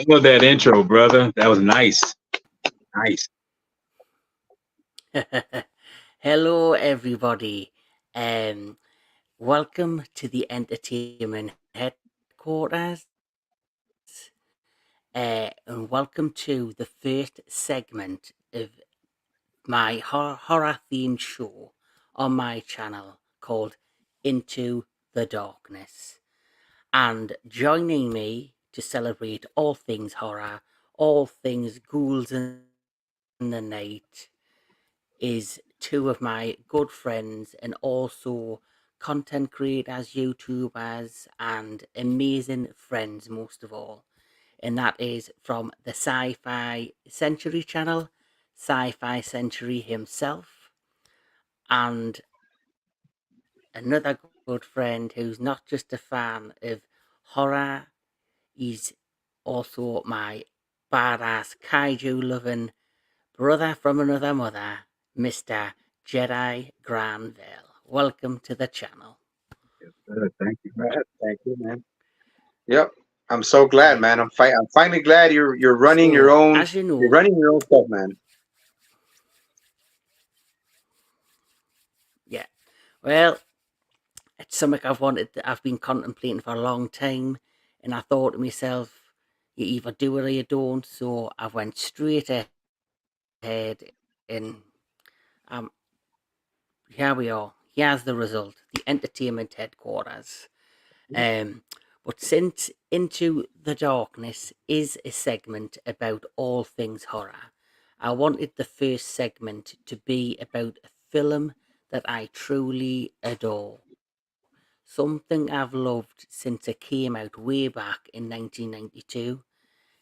love that intro, brother. That was nice. Nice. Hello, everybody. Um, Welcome to the entertainment headquarters, and welcome to the first segment of my horror themed show on my channel called Into the Darkness. And joining me to celebrate all things horror, all things ghouls in the night, is two of my good friends and also content creators, YouTubers, and amazing friends, most of all. And that is from the Sci Fi Century channel, Sci Fi Century himself, and another good friend who's not just a fan of horror, he's also my badass kaiju loving brother from another mother, Mr. Jedi Granville. Welcome to the channel. Thank you, man. Thank you, man. Yep. I'm so glad, man. I'm finally glad you're running your So, own as you you're know, running your own stuff, man. yeah, well, it's something I've been contemplating for a long time, and I thought to myself, you either do it or you don't. So I went straight ahead, and um, here we are. Here's the result: the entertainment headquarters. But since Into the Darkness is a segment about all things horror, I wanted the first segment to be about a film that I truly adore. Something I've loved since it came out way back in 1992,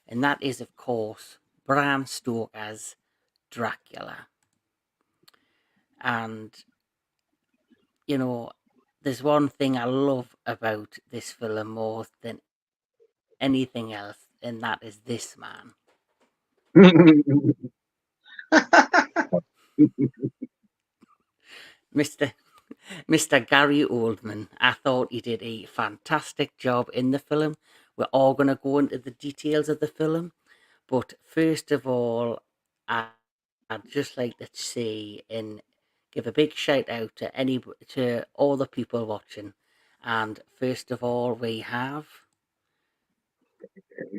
and that is, of course, Bram Stoker's Dracula. And, you know, there's one thing I love about this film more than anything else, and that is this man, Mr. Mr. Gary Oldman. I thought he did a fantastic job in the film. We're all going to go into the details of the film, but first of all, I'd just like to say and give a big shout out to all the people watching. And first of all, we have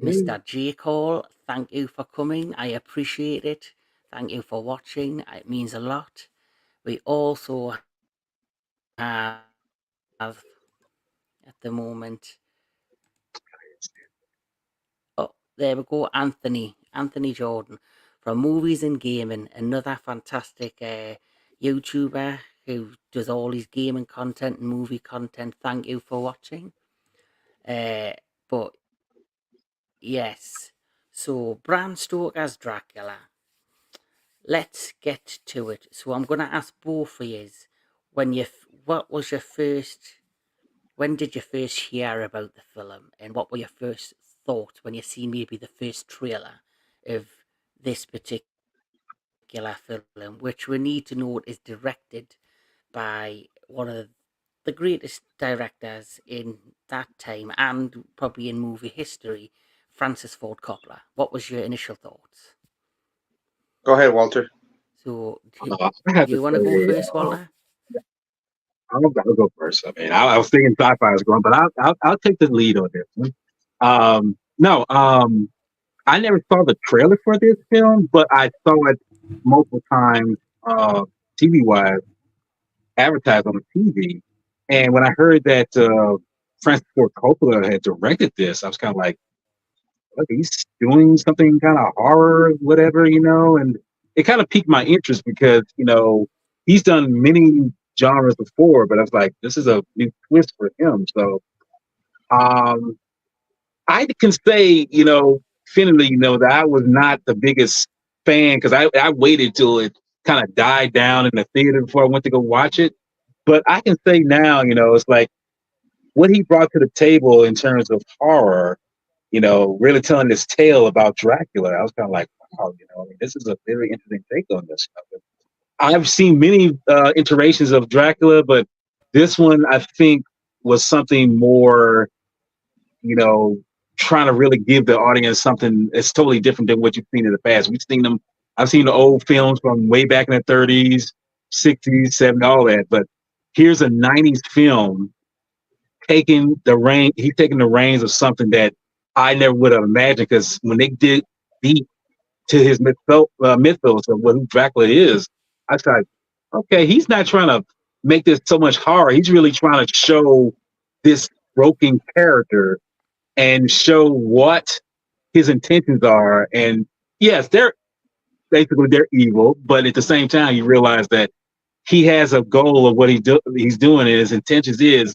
Mr. J. Cole. Thank you for coming. I appreciate it. Thank you for watching. It means a lot. We also have at the moment. Oh, there we go. Anthony Jordan from Movies and Gaming, another fantastic YouTuber who does all his gaming content and movie content. Thank you for watching. But yes, so Bram Stoker's Dracula. Let's get to it. So I'm going to ask both of you, what was your first when did you first hear about the film, and what were your first thoughts when you see maybe the first trailer of this particular film, which we need to note is directed by one of the greatest directors in that time and probably in movie history, Francis Ford Coppola? What was your initial thoughts? Go ahead, Walter. So, I do have to you want to go say, first, Walter? I'll go first. I mean, I was thinking sci-fi was going, but I'll take the lead on this one. No, I never saw the trailer for this film, but I saw it multiple times, TV wise, advertised on the TV. And when I heard that Francis Ford Coppola had directed this, I was kind of like, look, he's doing something kind of horror, whatever, and it kind of piqued my interest because he's done many genres before, but I was like, this is a new twist for him. So um, I can say, definitively, that I was not the biggest fan because I waited till it kind of died down in the theater before I went to go watch it. But I can say now, it's like what he brought to the table in terms of horror, really telling this tale about Dracula. I was kind of like, wow, I mean, this is a very interesting take on this stuff. I've seen many iterations of Dracula, but this one I think was something more, you know, trying to really give the audience something that's totally different than what you've seen in the past. I've seen the old films from way back in the 30s, 60s, 70s, all that. But here's a 90s film he's taking the reins of something that I never would have imagined, because when they did deep to his mythos of what who Dracula is, I was like, okay, he's not trying to make this so much horror. He's really trying to show this broken character and show what his intentions are. And yes, they're evil, but at the same time, you realize that he has a goal of what he's doing, and his intentions is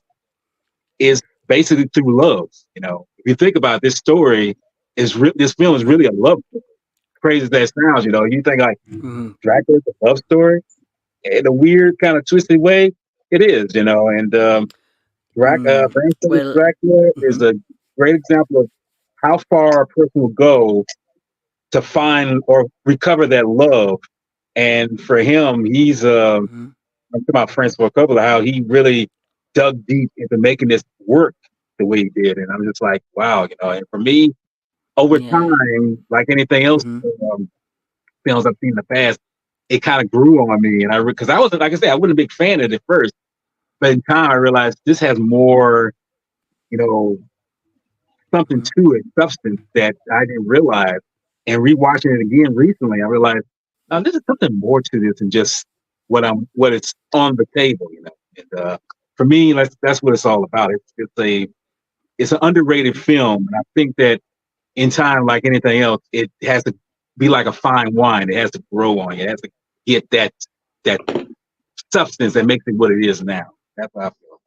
basically through love. If you think about it, this story this film is really a love story. Crazy as that sounds, you think like Mm-hmm. Dracula's a love story in a weird kind of twisted way. It is, and Bram Stoker's Well, Dracula is mm-hmm. a great example of how far a person will go to find or recover that love. And for him, Mm-hmm. I'm talking about Francis Ford Coppola, how he really dug deep into making this work the way he did. And I'm just like, wow, and for me, over Yeah. time, like anything else, Mm-hmm. um, films I've seen in the past, it kind of grew on me. And because I wasn't, like I said, I wasn't a big fan of it at first, but in time I realized this has more, you know, something Mm-hmm. to it, substance that I didn't realize. And rewatching it again recently, I realized this is something more to this than just what it's on the table. And for me, that's what it's all about. It's an underrated film, and I think that in time, like anything else, it has to be like a fine wine. It has to grow on you. It has to get that substance that makes it what it is now. That's how I feel.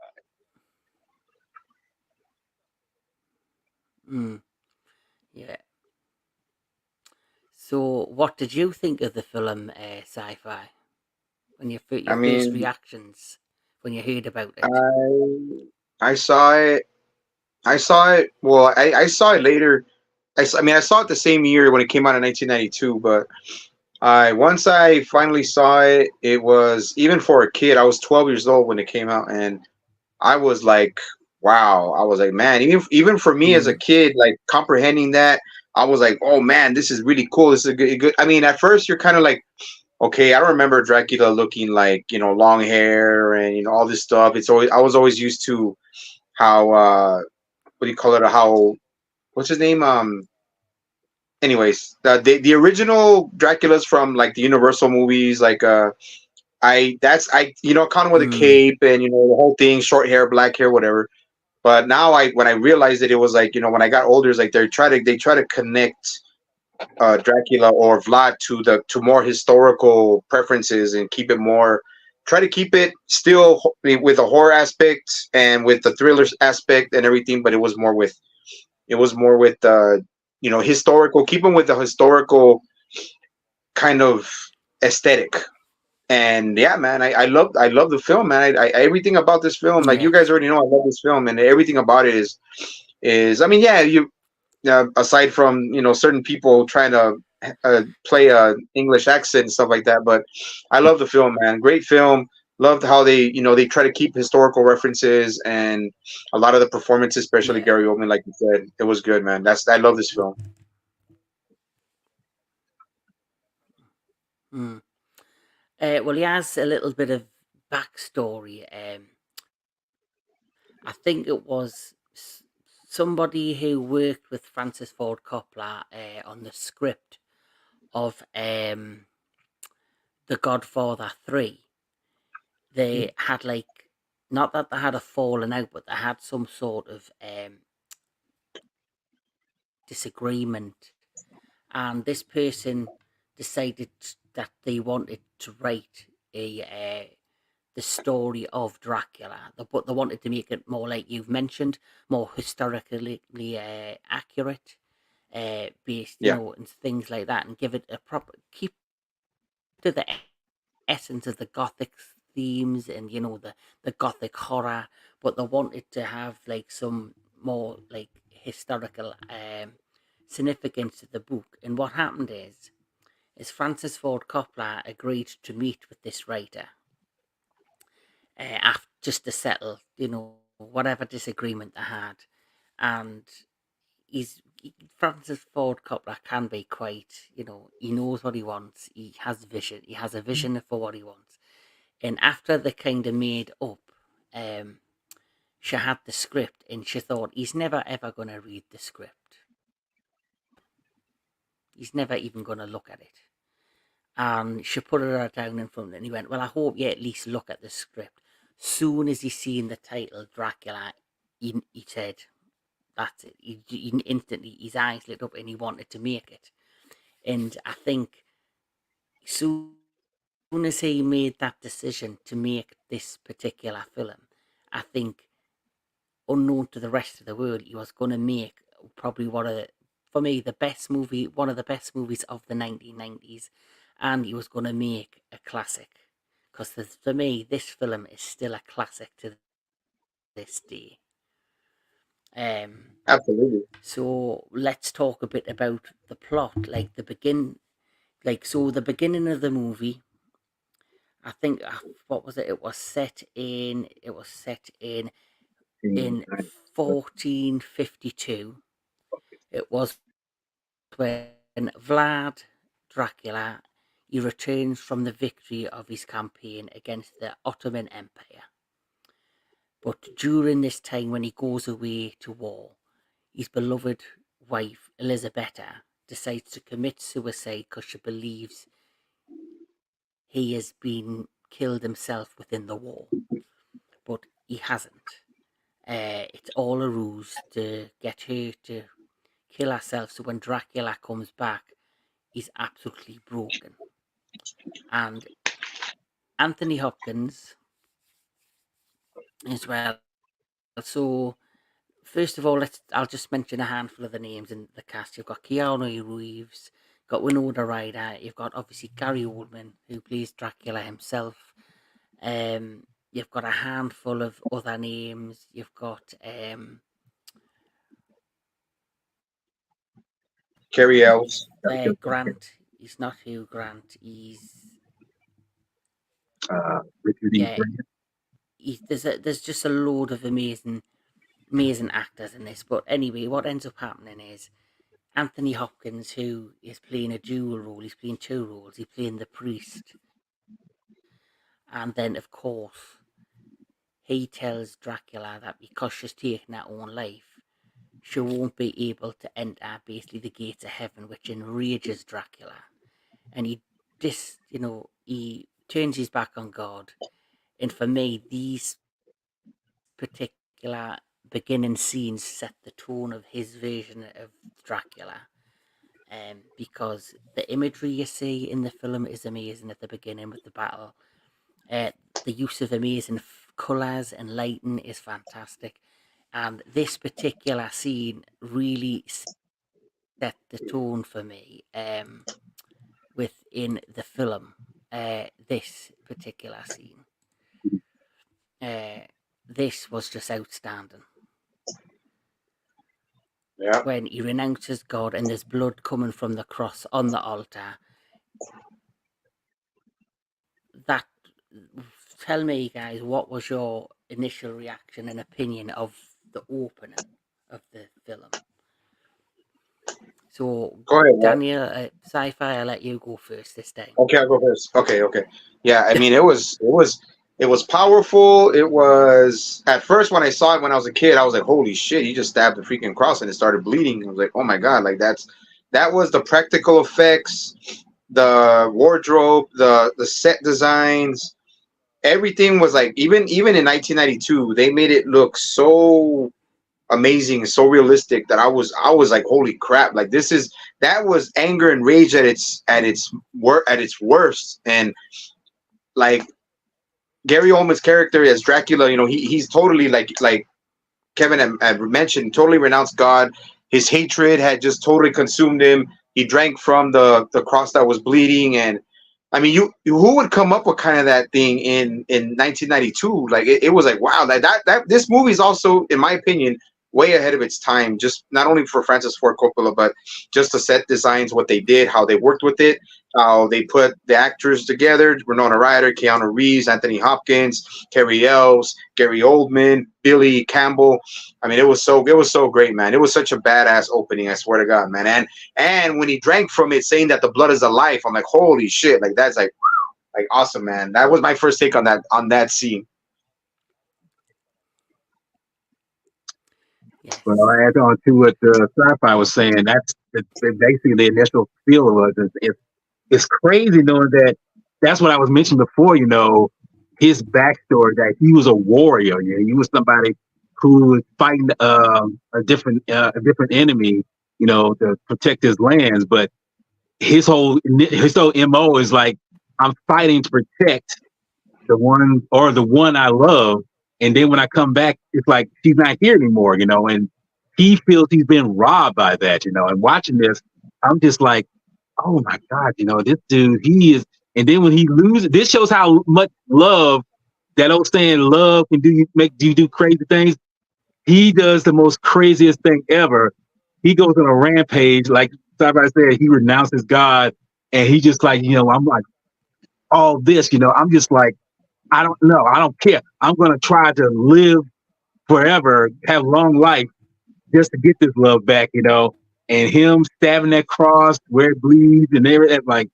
Mm. Yeah. So, what did you think of the film Sci-Fi? When your I first mean, reactions when you heard about it? I I saw it. I saw it. Well, I saw it later. I mean, I saw it the same year when it came out in 1992. But I once I finally saw it, it was, even for a kid. I was 12 years old when it came out, and I was like, wow. I was like, man. Even for me as a Mm. kid, like comprehending that, I was like, oh man, this is really cool. This is a good. I mean, at first you're kind of like, okay, I don't remember Dracula looking like, long hair and all this stuff. It's always, I was always used to how what do you call it? How, what's his name? Anyways, the original Draculas from like the Universal movies, like I kind of with a Mm. cape and the whole thing, short hair, black hair, whatever. But now when I realized that it was like, when I got older, it's like they try to connect Dracula or Vlad to more historical preferences and keep it more, try to keep it still with a horror aspect and with the thriller aspect and everything, but it was more with historical, keeping with the historical kind of aesthetic. And yeah, man, I love the film, man. Everything about this film, like you Yeah. guys already know, I love this film, and everything about it is I mean, yeah, aside from certain people trying to play a English accent and stuff like that, but I love the film, man. Great film. Loved how they try to keep historical references and a lot of the performances, especially Yeah. Gary Oldman, like you said, it was good, man. I love this film. Mm. Well, he has a little bit of backstory. I think it was somebody who worked with Francis Ford Coppola on the script of The Godfather 3. They had like, not that they had a falling out, but they had some sort of disagreement, and this person decided that they wanted to write a the story of Dracula, but they wanted to make it more, like you've mentioned, more historically accurate, based, Yeah, and things like that, and give it a proper, keep to the essence of the gothic themes, and the gothic horror, but they wanted to have like some more like historical significance to the book. And what happened is Francis Ford Coppola agreed to meet with this writer just to settle, whatever disagreement they had. And Francis Ford Coppola can be quite, he knows what he wants. He has vision. He has a vision for what he wants. And after they kind of made up, um, she had the script and she thought he's never ever going to read the script. He's never even going to look at it. And she put it down in front of him and he went, well, I hope you at least look at the script. Soon as he seen the title Dracula, he said, that's it. He instantly, his eyes lit up and he wanted to make it. And I think soon as he made that decision to make this particular film, I think, unknown to the rest of the world, he was going to make probably for me, one of the best movies of the 1990s, and he was going to make a classic. Because for me, this film is still a classic to this day. Absolutely. So let's talk a bit about the plot, like the beginning of the movie. I think what was it? It was set in 1452. It was when Vlad Dracula he returns from the victory of his campaign against the Ottoman Empire. But during this time when he goes away to war, his beloved wife Elisabetta decides to commit suicide because she believes he has been killed himself within the war. But he hasn't. It's all a ruse to get her to kill herself, so when Dracula comes back, he's absolutely broken. And Anthony Hopkins as well. So first of all, I'll just mention a handful of the names in the cast. You've got Keanu Reeves, got Winona Ryder, you've got obviously Gary Oldman, who plays Dracula himself. You've got a handful of other names. You've got Carrie Elves. Grant. He's not Hugh Grant. He's Richard E. yeah. Grant. There's just a load of amazing actors in this. But anyway, what ends up happening is Anthony Hopkins, who is playing a dual role, he's playing two roles. He's playing the priest, and then of course he tells Dracula that because she's taken her own life, she won't be able to enter basically the gates of heaven, which enrages Dracula. And he turns his back on God. And for me, these particular beginning scenes set the tone of his version of Dracula. Because the imagery you see in the film is amazing at the beginning with the battle. The use of amazing colours and lighting is fantastic. And this particular scene really set the tone for me within the film. This particular scene. This was just outstanding. Yeah. When he renounces God and there's blood coming from the cross on the altar. Tell me, guys, what was your initial reaction and opinion of the opening of the film? So, go ahead, Daniel, Sci-Fi, I'll let you go first this time. Okay, I'll go first. Okay. Yeah, I mean, it was powerful. It was at first when I saw it when I was a kid, I was like, holy shit! He just stabbed the freaking cross and it started bleeding. I was like, oh my god! Like that was the practical effects, the wardrobe, the set designs. Everything was like even in 1992, they made it look so amazing, so realistic that I was like, holy crap! Like that was anger and rage at its worst, and like Gary Oldman's character as Dracula, he's totally like Kevin had mentioned, totally renounced God. His hatred had just totally consumed him. He drank from the cross that was bleeding, and I mean, who would come up with kind of that thing in 1992? Like it was like, wow, that this movie is also, in my opinion, way ahead of its time. Just not only for Francis Ford Coppola, but just the set designs, what they did, how they worked with it, how they put the actors together: Winona Ryder, Keanu Reeves, Anthony Hopkins, Carrie Elves, Gary Oldman, Billy Campbell. I mean, it was so great, man. It was such a badass opening. I swear to God, man. And when he drank from it, saying that the blood is the life, I'm like, holy shit! Like that's like awesome, man. That was my first take on that scene. But Yes. I'll add on to what sci-fi was saying. Basically the initial feel was it's crazy knowing that that's what I was mentioning before. His backstory that he was a warrior. He was somebody who was fighting a different enemy. To protect his lands. But his whole mo is like, I'm fighting to protect the one I love. And then when I come back, it's like she's not here anymore, and he feels he's been robbed by that. And watching this, I'm just like, oh my God, this dude, he is. And then when he loses, this shows how much love, that old saying, love can do you do crazy things. He does the most craziest thing ever. He goes on a rampage, like somebody said, he renounces God, and he just like, I'm like, all this, I'm just like, I don't know. I don't care. I'm going to try to live forever, have long life, just to get this love back. And him stabbing that cross where it bleeds and everything, like,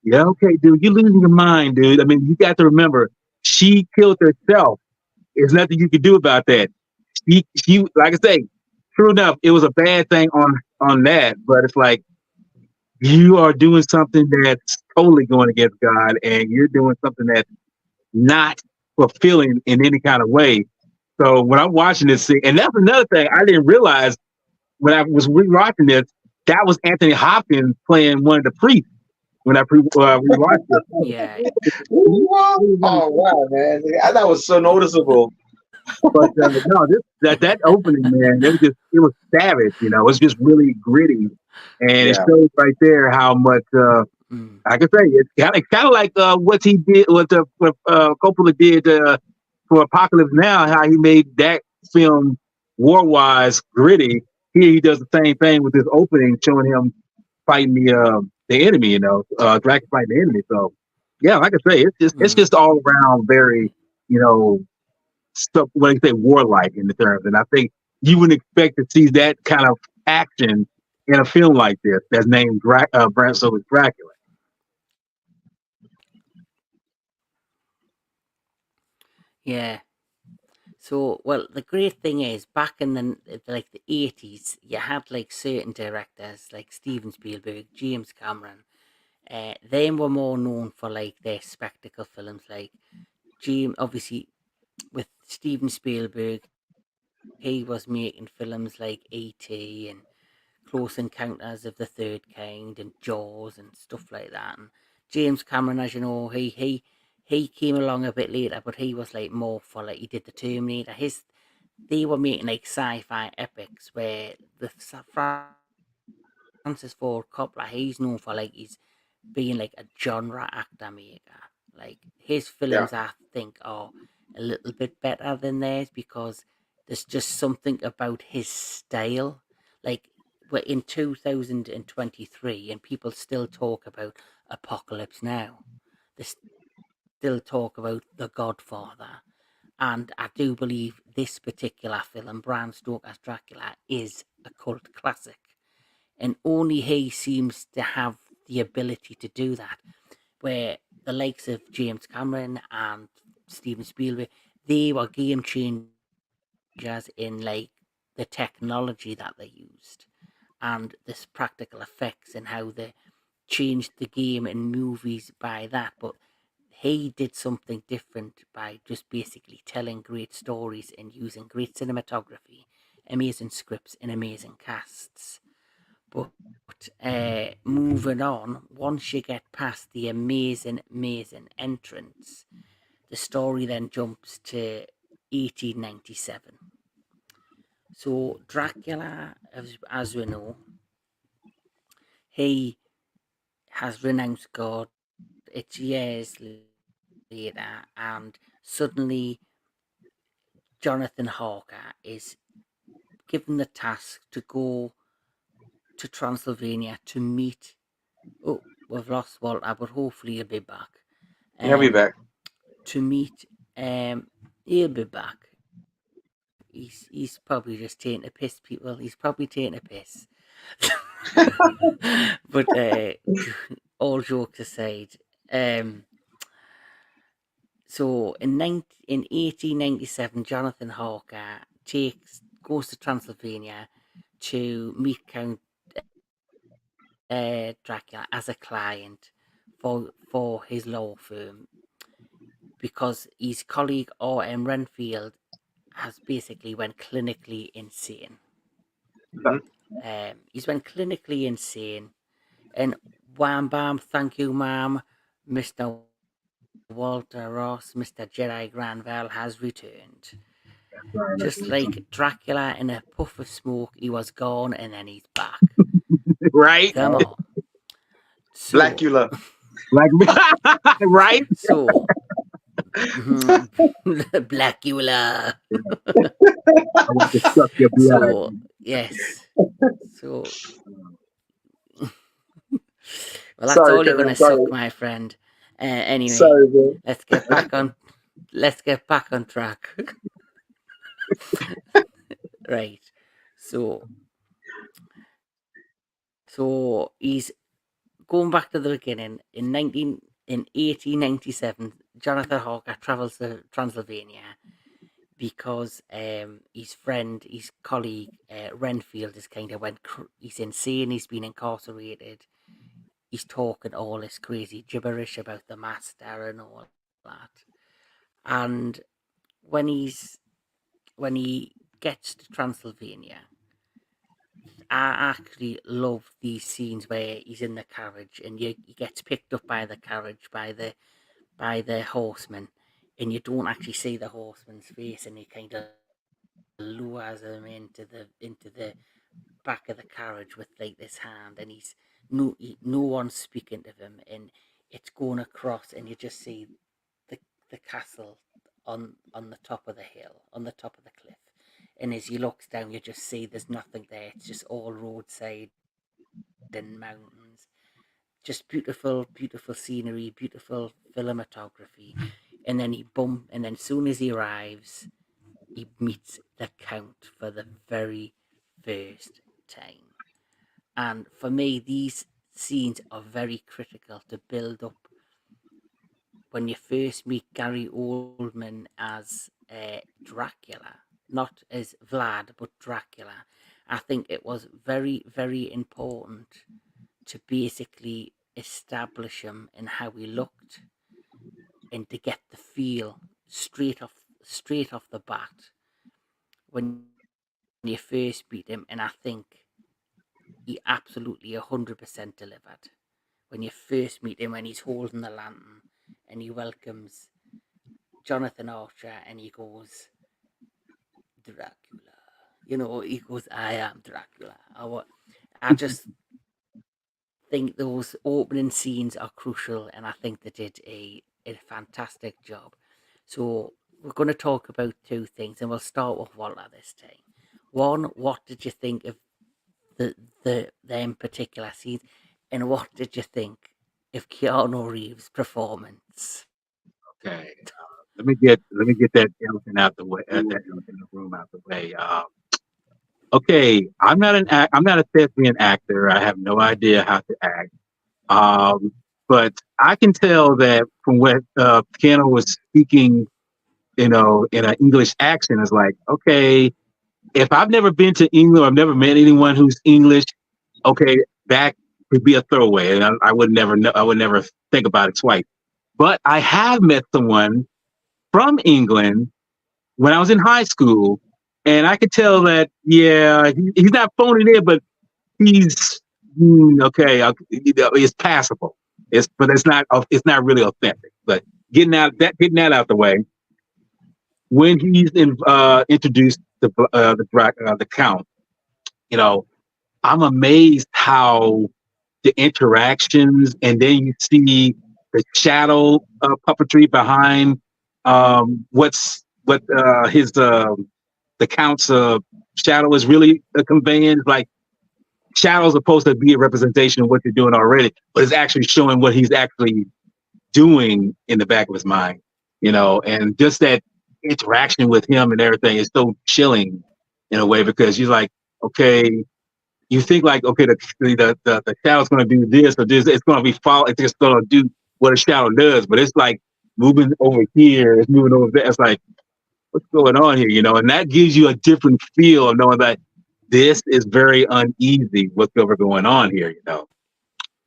yeah, okay, dude, you're losing your mind, dude. I mean, you got to remember, she killed herself. There's nothing you can do about that. She, like I say, true enough, it was a bad thing on that, but it's like, you are doing something that's totally going against God, and you're doing something that's not fulfilling in any kind of way. So when I'm watching this scene, and that's another thing I didn't realize when I was rewatching this, that was Anthony Hopkins playing one of the priests when I rewatched this. Yeah. What? Oh wow, man! I thought it was so noticeable. But no, that opening, man, it was savage. It's just really gritty, and it Yeah, shows right there how much. Mm. I can say it's kind of like what he did, what Coppola did for Apocalypse Now, how he made that film war wise gritty. Here he does the same thing with this opening, showing him fighting the enemy. Dracula fighting the enemy. So yeah, like I say, it's just Mm. all around very you know stuff. When I say warlike in the terms, and I think you wouldn't expect to see that kind of action in a film like this that's named Bram Stoker's Dracula. Yeah. So, well, the great thing is, back in the 80s, you had like certain directors like Steven Spielberg, James Cameron. They were more known for like their spectacle films, like James. Obviously, with Steven Spielberg, he was making films like E.T. and Close Encounters of the Third Kind and Jaws and stuff like that. And James Cameron, as you know, he came along a bit later, but he was like more for like he did the Terminator. They were making like sci-fi epics where the Francis Ford Coppola, he's known for like he's being like a genre actor maker. Like his films, I think, yeah, are a little bit better than theirs because there's just something about his style. Like we're in 2023 and people still talk about Apocalypse Now. They still talk about The Godfather. And I do believe this particular film, Bram Stoker's Dracula, is a cult classic. And only he seems to have the ability to do that. Where the likes of James Cameron and Steven Spielberg, they were game changers in like the technology that they used and this practical effects and how they changed the game in movies by that. But he did something different by just basically telling great stories and using great cinematography, amazing scripts, and amazing casts. But moving on, once you get past the amazing entrance, the story then jumps to 1897. So Dracula, as we know, he has renounced God. It's years later, and suddenly Jonathan Harker is given the task to go to Transylvania to meet. Oh, we've lost Walter, but hopefully he'll be back. He'll be Um, back. to meet. He'll be back. He's probably just taking a piss, people. He's probably taking a piss. But all jokes aside, um, so in 1897, Jonathan Hawker goes to Transylvania to meet Count Dracula as a client for his law firm, because his colleague R.M. Renfield has basically went clinically insane. Mhm. He's went clinically insane, and wham bam, thank you, ma'am, Mr. Walter Ross, Mr. Jedi Granville has returned. Just like Dracula in a puff of smoke, he was gone and then he's back. Right? Come on. So, Blackula. Like, right? so, Blackula. I want to suck your blood. So, yes. So, well, that's Sorry, all you're Kevin. gonna Sorry. suck, my friend. Anyway, Sorry, bro. let's get back on. Let's get back on track. Right. So, so he's going back to the beginning. In 1897, Jonathan Hawker travels to Transylvania because his colleague Renfield is kind of he's insane. He's been incarcerated. He's talking all this crazy gibberish about the master and all that. And when he gets to Transylvania, I actually love these scenes where he's in the carriage and he gets picked up by the carriage by the horseman, and you don't actually see the horseman's face, and he kind of lures him into the back of the carriage with like this hand, and no one's speaking to him, and it's going across, and you just see the the castle on the top of the hill, on the top of the cliff. And as he looks down, you just see there's nothing there. It's just all roadside and mountains. Just beautiful scenery, beautiful cinematography. And then as soon as he arrives, he meets the Count for the very first time. And for me, these scenes are very critical to build up when you first meet Gary Oldman as Dracula, not as Vlad, but Dracula. I think it was very, very important to basically establish him and how he looked, and to get the feel straight off the bat when you first meet him. And I think he absolutely 100% delivered. When you first meet him, when he's holding the lantern and he welcomes Jonathan Archer and he goes, Dracula. He goes, I am Dracula. I just think those opening scenes are crucial, and I think they did a fantastic job. So we're going to talk about two things, and we'll start with Walter this time. One, what did you think of them particular scenes, and what did you think of Keanu Reeves' performance? Okay. Let me get that elephant out the way. That elephant in the room out the way. Okay, I'm not a thespian actor. I have no idea how to act. Um, but I can tell that from what Keanu was speaking, in an English accent, is like, okay, if I've never been to England or I've never met anyone who's English, okay, that could be a throwaway, and I would never know. I would never think about it twice. But I have met someone from England when I was in high school, and I could tell that, yeah, he's not phoning it, but he's okay. It's passable. But it's not really authentic. But getting that out the way, when he's introduced the Count, you know, I'm amazed how the interactions, and then you see the shadow puppetry behind what his the Count's shadow is really a conveyance. Like shadow's supposed to be a representation of what you're doing already, but it's actually showing what he's actually doing in the back of his mind, and just that interaction with him and everything is so chilling in a way because you're like, okay, you think like, okay, the shadow's going to do this or this, it's going to be follow, it's just going to do what a shadow does, but it's like moving over here, it's moving over there. It's like, what's going on here, and that gives you a different feel of knowing that this is very uneasy, what's ever going on here.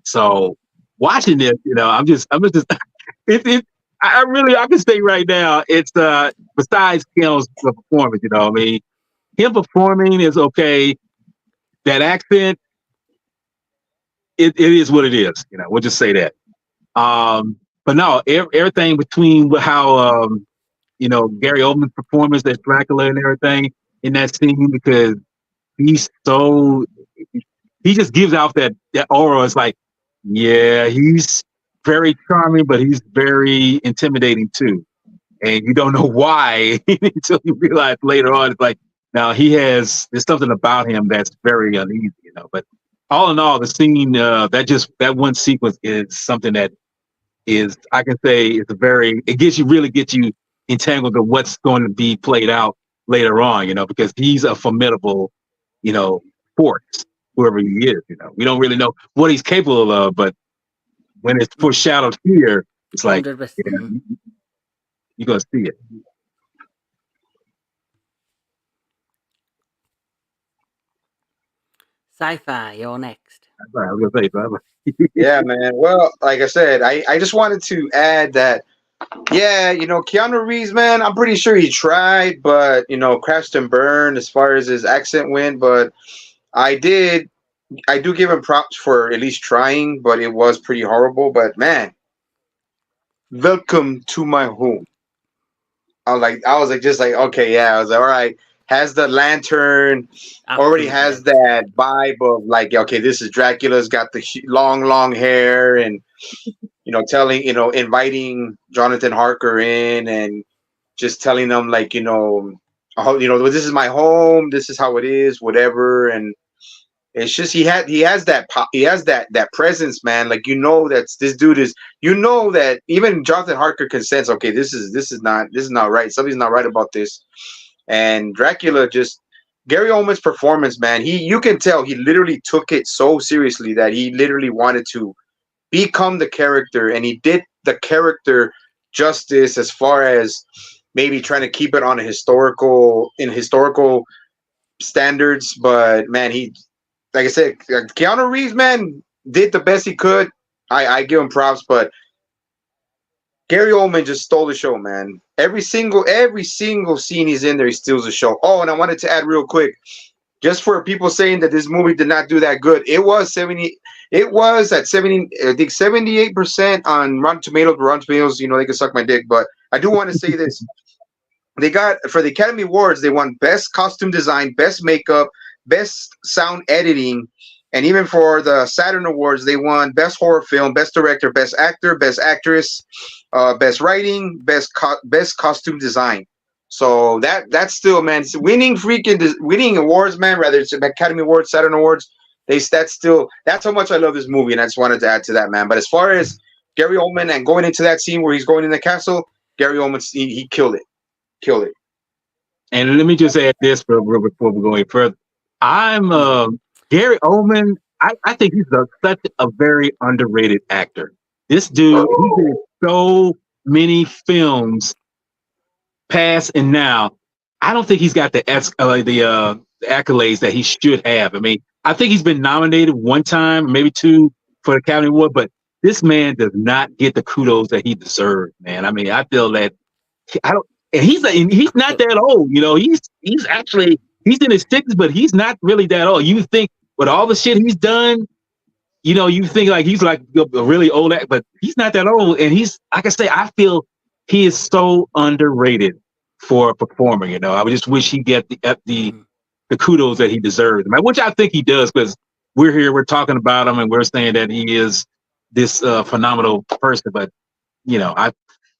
So watching this, I'm just, it, I can say right now, it's besides Keanu's performance, I mean, him performing is okay. That accent, it is what it is, we'll just say that. But no, everything between how Gary Oldman's performance as Dracula and everything in that scene, because he's so, he just gives out that aura. It's like, yeah, he's very charming, but he's very intimidating too. And you don't know why until you realize later on. It's like, now there's something about him that's very uneasy. But all in all, the scene, that one sequence is something that is, I can say, it really gets you entangled with what's going to be played out later on, because he's a formidable, force, whoever he is, we don't really know what he's capable of, but when it's foreshadowed here, it's like, yeah, you're going to see it. Sci-fi, you're next. I was going to say, yeah, man. Well, like I said, I just wanted to add that, yeah, Keanu Reeves, man, I'm pretty sure he tried, but, crashed and burned as far as his accent went. But I do give him props for at least trying, but it was pretty horrible. But, man, welcome to my home. I was like, just like, okay, yeah. I was like, all right. Has the lantern, already has that vibe of like, okay, this is Dracula's got the long hair and, inviting Jonathan Harker in and just telling them like, this is my home, this is how it is, whatever. And it's just he has that presence, man. Like, that's this dude is, that even Jonathan Harker can sense, okay, this is not right. Something's not right about this. And Dracula, just Gary Oldman's performance, man, you can tell he literally took it so seriously that he literally wanted to become the character, and he did the character justice as far as maybe trying to keep it on historical standards. But man, like I said, Keanu Reeves, man, did the best he could. I give him props, but Gary Oldman just stole the show, man. Every single scene he's in there, he steals the show. Oh, and I wanted to add real quick, just for people saying that this movie did not do that good, it was at 70, I think 78% on Rotten Tomatoes. Rotten Tomatoes, they can suck my dick, but I do want to say this. They got, for the Academy Awards, they won Best Costume Design, Best Makeup, Best Sound Editing, and even for the Saturn Awards, they won Best Horror Film, Best Director, Best Actor, Best Actress, Best Writing, Best Costume Design. So that's still, man, winning awards, man. Rather it's Academy Awards, Saturn Awards, that's how much I love this movie, and I just wanted to add to that, man. But as far as Gary Oldman and going into that scene where he's going in the castle, Gary Oldman, he killed it. And let me just add this before we go any further. I'm Gary Oldman. I think he's such a very underrated actor. This dude, he did so many films, past and now. I don't think he's got the accolades that he should have. I mean, I think he's been nominated one time, maybe two, for the Academy Award, but this man does not get the kudos that he deserves, man. I mean, I feel that and he's not that old, he's actually, he's in his 60s, but he's not really that old. You think with all the shit he's done, you think like he's like a really old actor, but he's not that old. And he's, like I say, I feel he is so underrated for a performer. I would just wish he'd get the kudos that he deserves, which I think he does, because we're talking about him and we're saying that he is this phenomenal person. But I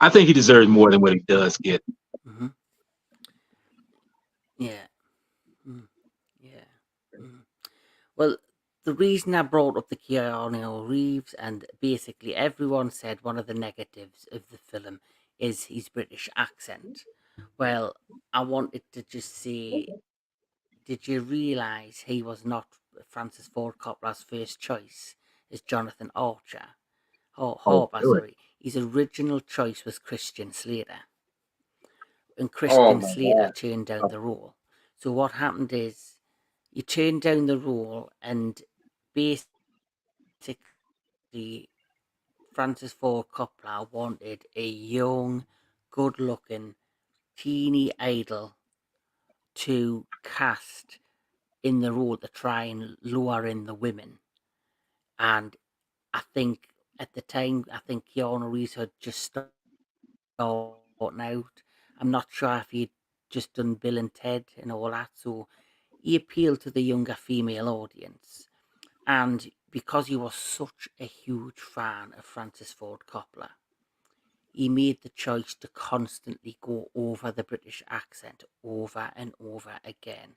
think he deserves more than what he does get. Mm-hmm. Yeah. Mm, yeah. Mm. Well, the reason I brought up the Keanu Reeves, and basically everyone said one of the negatives of the film is his British accent. Well, I wanted to just say, did you realise he was not Francis Ford Coppola's first choice as Jonathan Archer? Oh, Harper, really? sorry. His original choice was Christian Slater, and Oh Christian my Slater god. turned down Oh, the role. So what happened is he turned down the role, and basically Francis Ford Coppola wanted a young, good-looking, teeny idol to cast in the role to try and lure in the women. And I think at the time, I think Keanu Reeves had just starting out. I'm not sure if he'd just done Bill and Ted and all that. So he appealed to the younger female audience. And because he was such a huge fan of Francis Ford Coppola, he made the choice to constantly go over the British accent over and over again.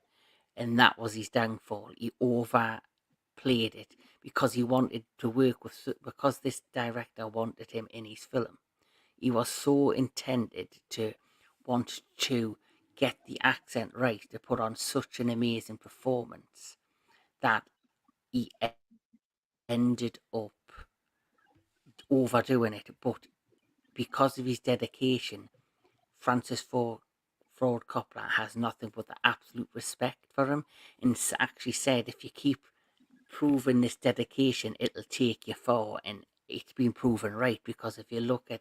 And that was his downfall. He overplayed it because he wanted to work with, because this director wanted him in his film. He was so intended to want to get the accent right to put on such an amazing performance that he ended up overdoing it. But because of his dedication, Francis Ford Coppola has nothing but the absolute respect for him, and actually said, if you keep proving this dedication, it'll take you far. And it's been proven right, because if you look at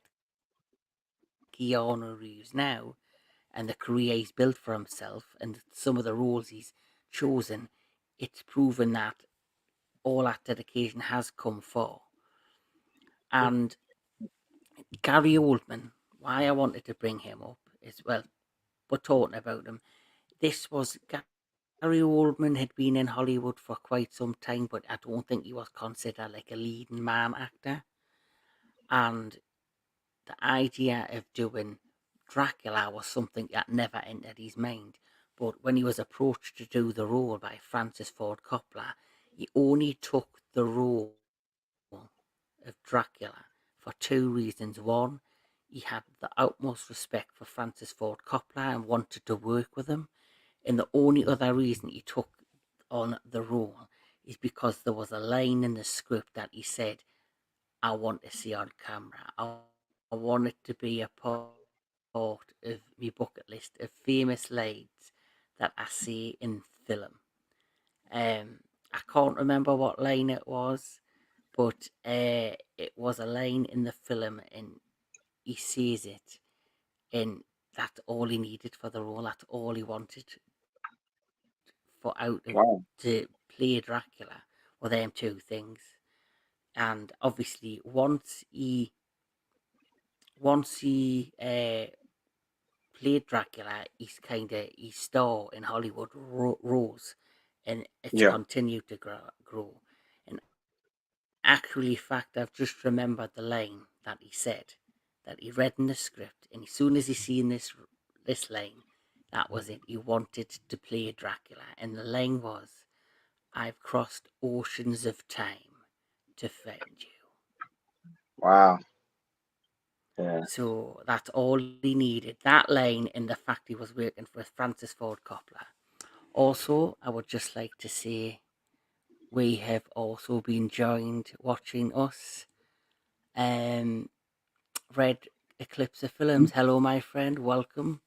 Keanu Reeves now and the career he's built for himself and some of the roles he's chosen, it's proven that all that dedication has come for. And Gary Oldman, why I wanted to bring him up is, well, we're talking about him. This was Gary Oldman had been in Hollywood for quite some time, but I don't think he was considered like a leading man actor. And the idea of doing Dracula was something that never entered his mind. But when he was approached to do the role by Francis Ford Coppola, he only took the role of Dracula for two reasons. One, he had the utmost respect for Francis Ford Coppola and wanted to work with him. And the only other reason he took on the role is because there was a line in the script that he said, I want to see on camera. I want it to be a part of my bucket list of famous lines that I see in film. I can't remember what line it was, but it was a line in the film, and he says it, and that's all he needed for the role. That's all he wanted for out of to Wow. play Dracula, were them two things. And obviously, once he played Dracula, he's kind of his star in Hollywood rose, and it's Yeah. continued to grow. And actually, fact, I've just remembered the line that he said, that he read in the script, and as soon as he seen this line, that was it. He wanted to play Dracula, and the line was, "I've crossed oceans of time to find you." Wow. Yeah. So that's all he needed. That line and the fact he was working for Francis Ford Coppola. Also, I would just like to say we have also been joined watching us. Um, Red Eclipse of Films. Hello, my friend. Welcome.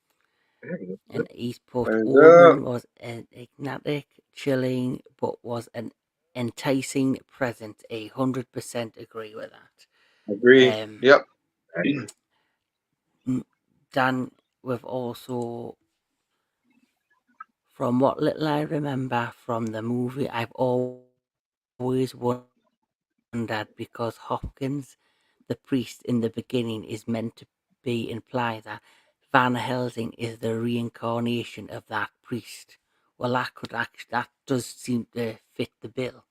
there you go. And he's put What is up? Oldman was enigmatic, chilling, but was an enticing presence. 100% agree with Agree. that. Yep. Dan, we've also, from what little I remember from the movie, I've always wondered, because Hopkins, the priest in the beginning, is meant to be imply that Van Helsing is the reincarnation of that priest. Well, that does seem to fit the bill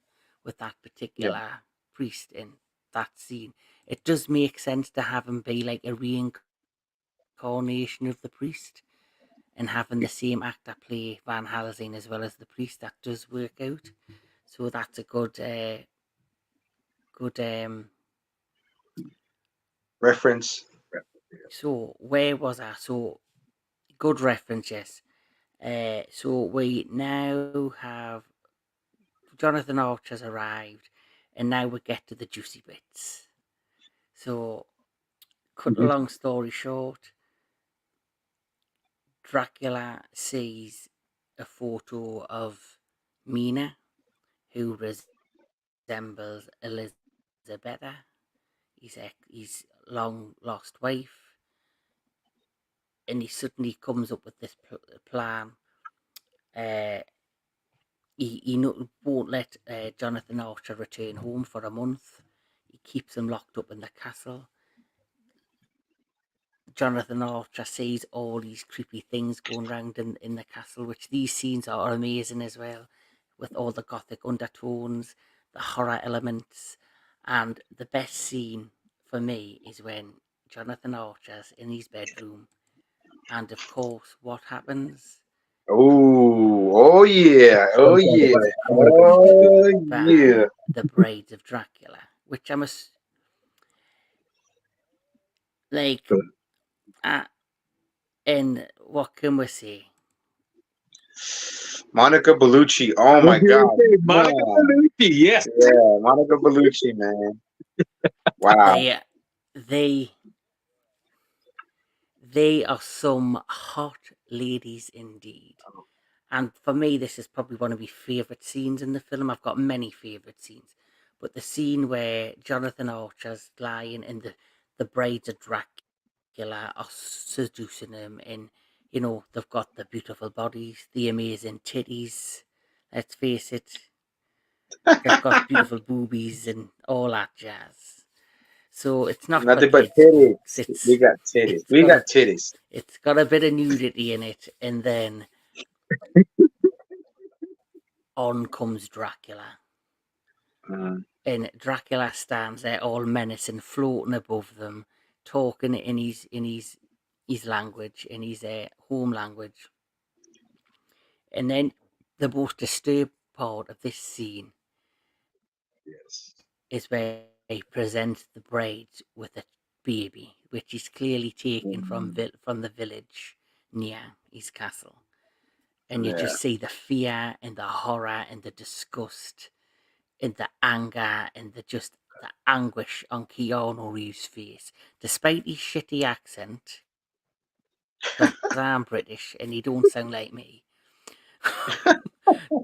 with that particular Yeah. priest in that scene. It does make sense to have him be like a reincarnation of the priest. and having the same actor play Van Helsing as well as the priest, that does work out. So that's a good. Reference. So where was I? So good reference, yes. So we now have Jonathan Archer's arrived, and now we get to the juicy bits. So, cut a Mhm. long story short, Dracula sees a photo of Mina, who resembles Elizabeth, his long lost wife, and he suddenly comes up with this plan. Uh, he won't let Jonathan Archer return home for a month. He keeps him locked up in the castle. Jonathan Archer sees all these creepy things going around in the castle, which these scenes are amazing as well, with all the gothic undertones, the horror elements, and the best scene for me is when Jonathan Archer's in his bedroom, and of course, what happens? Oh, oh yeah, I oh want to talk yeah, about it. I want to talk about it. Directed oh yeah. by the Brides of Dracula, which I must like. So, Uh, and what can we say? Monica Bellucci. Oh I was my going to God, say Monica man. Bellucci. Yes. Yeah, Monica Bellucci, man. Wow. They they They are some hot ladies indeed. And for me, this is probably one of my favourite scenes in the film. I've got many favourite scenes. But the scene where Jonathan Archer's lying and the brides of Dracula are seducing him, and, they've got the beautiful bodies, the amazing titties. Let's face it, they've got beautiful boobies and all that jazz. So it's not for Nothing but kids, folks. titties. We got titties. It's We got got a titties. it's got a bit of nudity in it, and then on comes Dracula, Mm, and Dracula stands there all menacing, floating above them, talking in his language, in his home language, and then the most disturbing part of this scene Yes. is where he presents the bride with a baby, which is clearly taken from mm, from the village near his castle. And you yeah. just see the fear and the horror and the disgust and the anger and the anguish on Keanu Reeves' face, despite his shitty accent, because I'm British and he don't sound like me.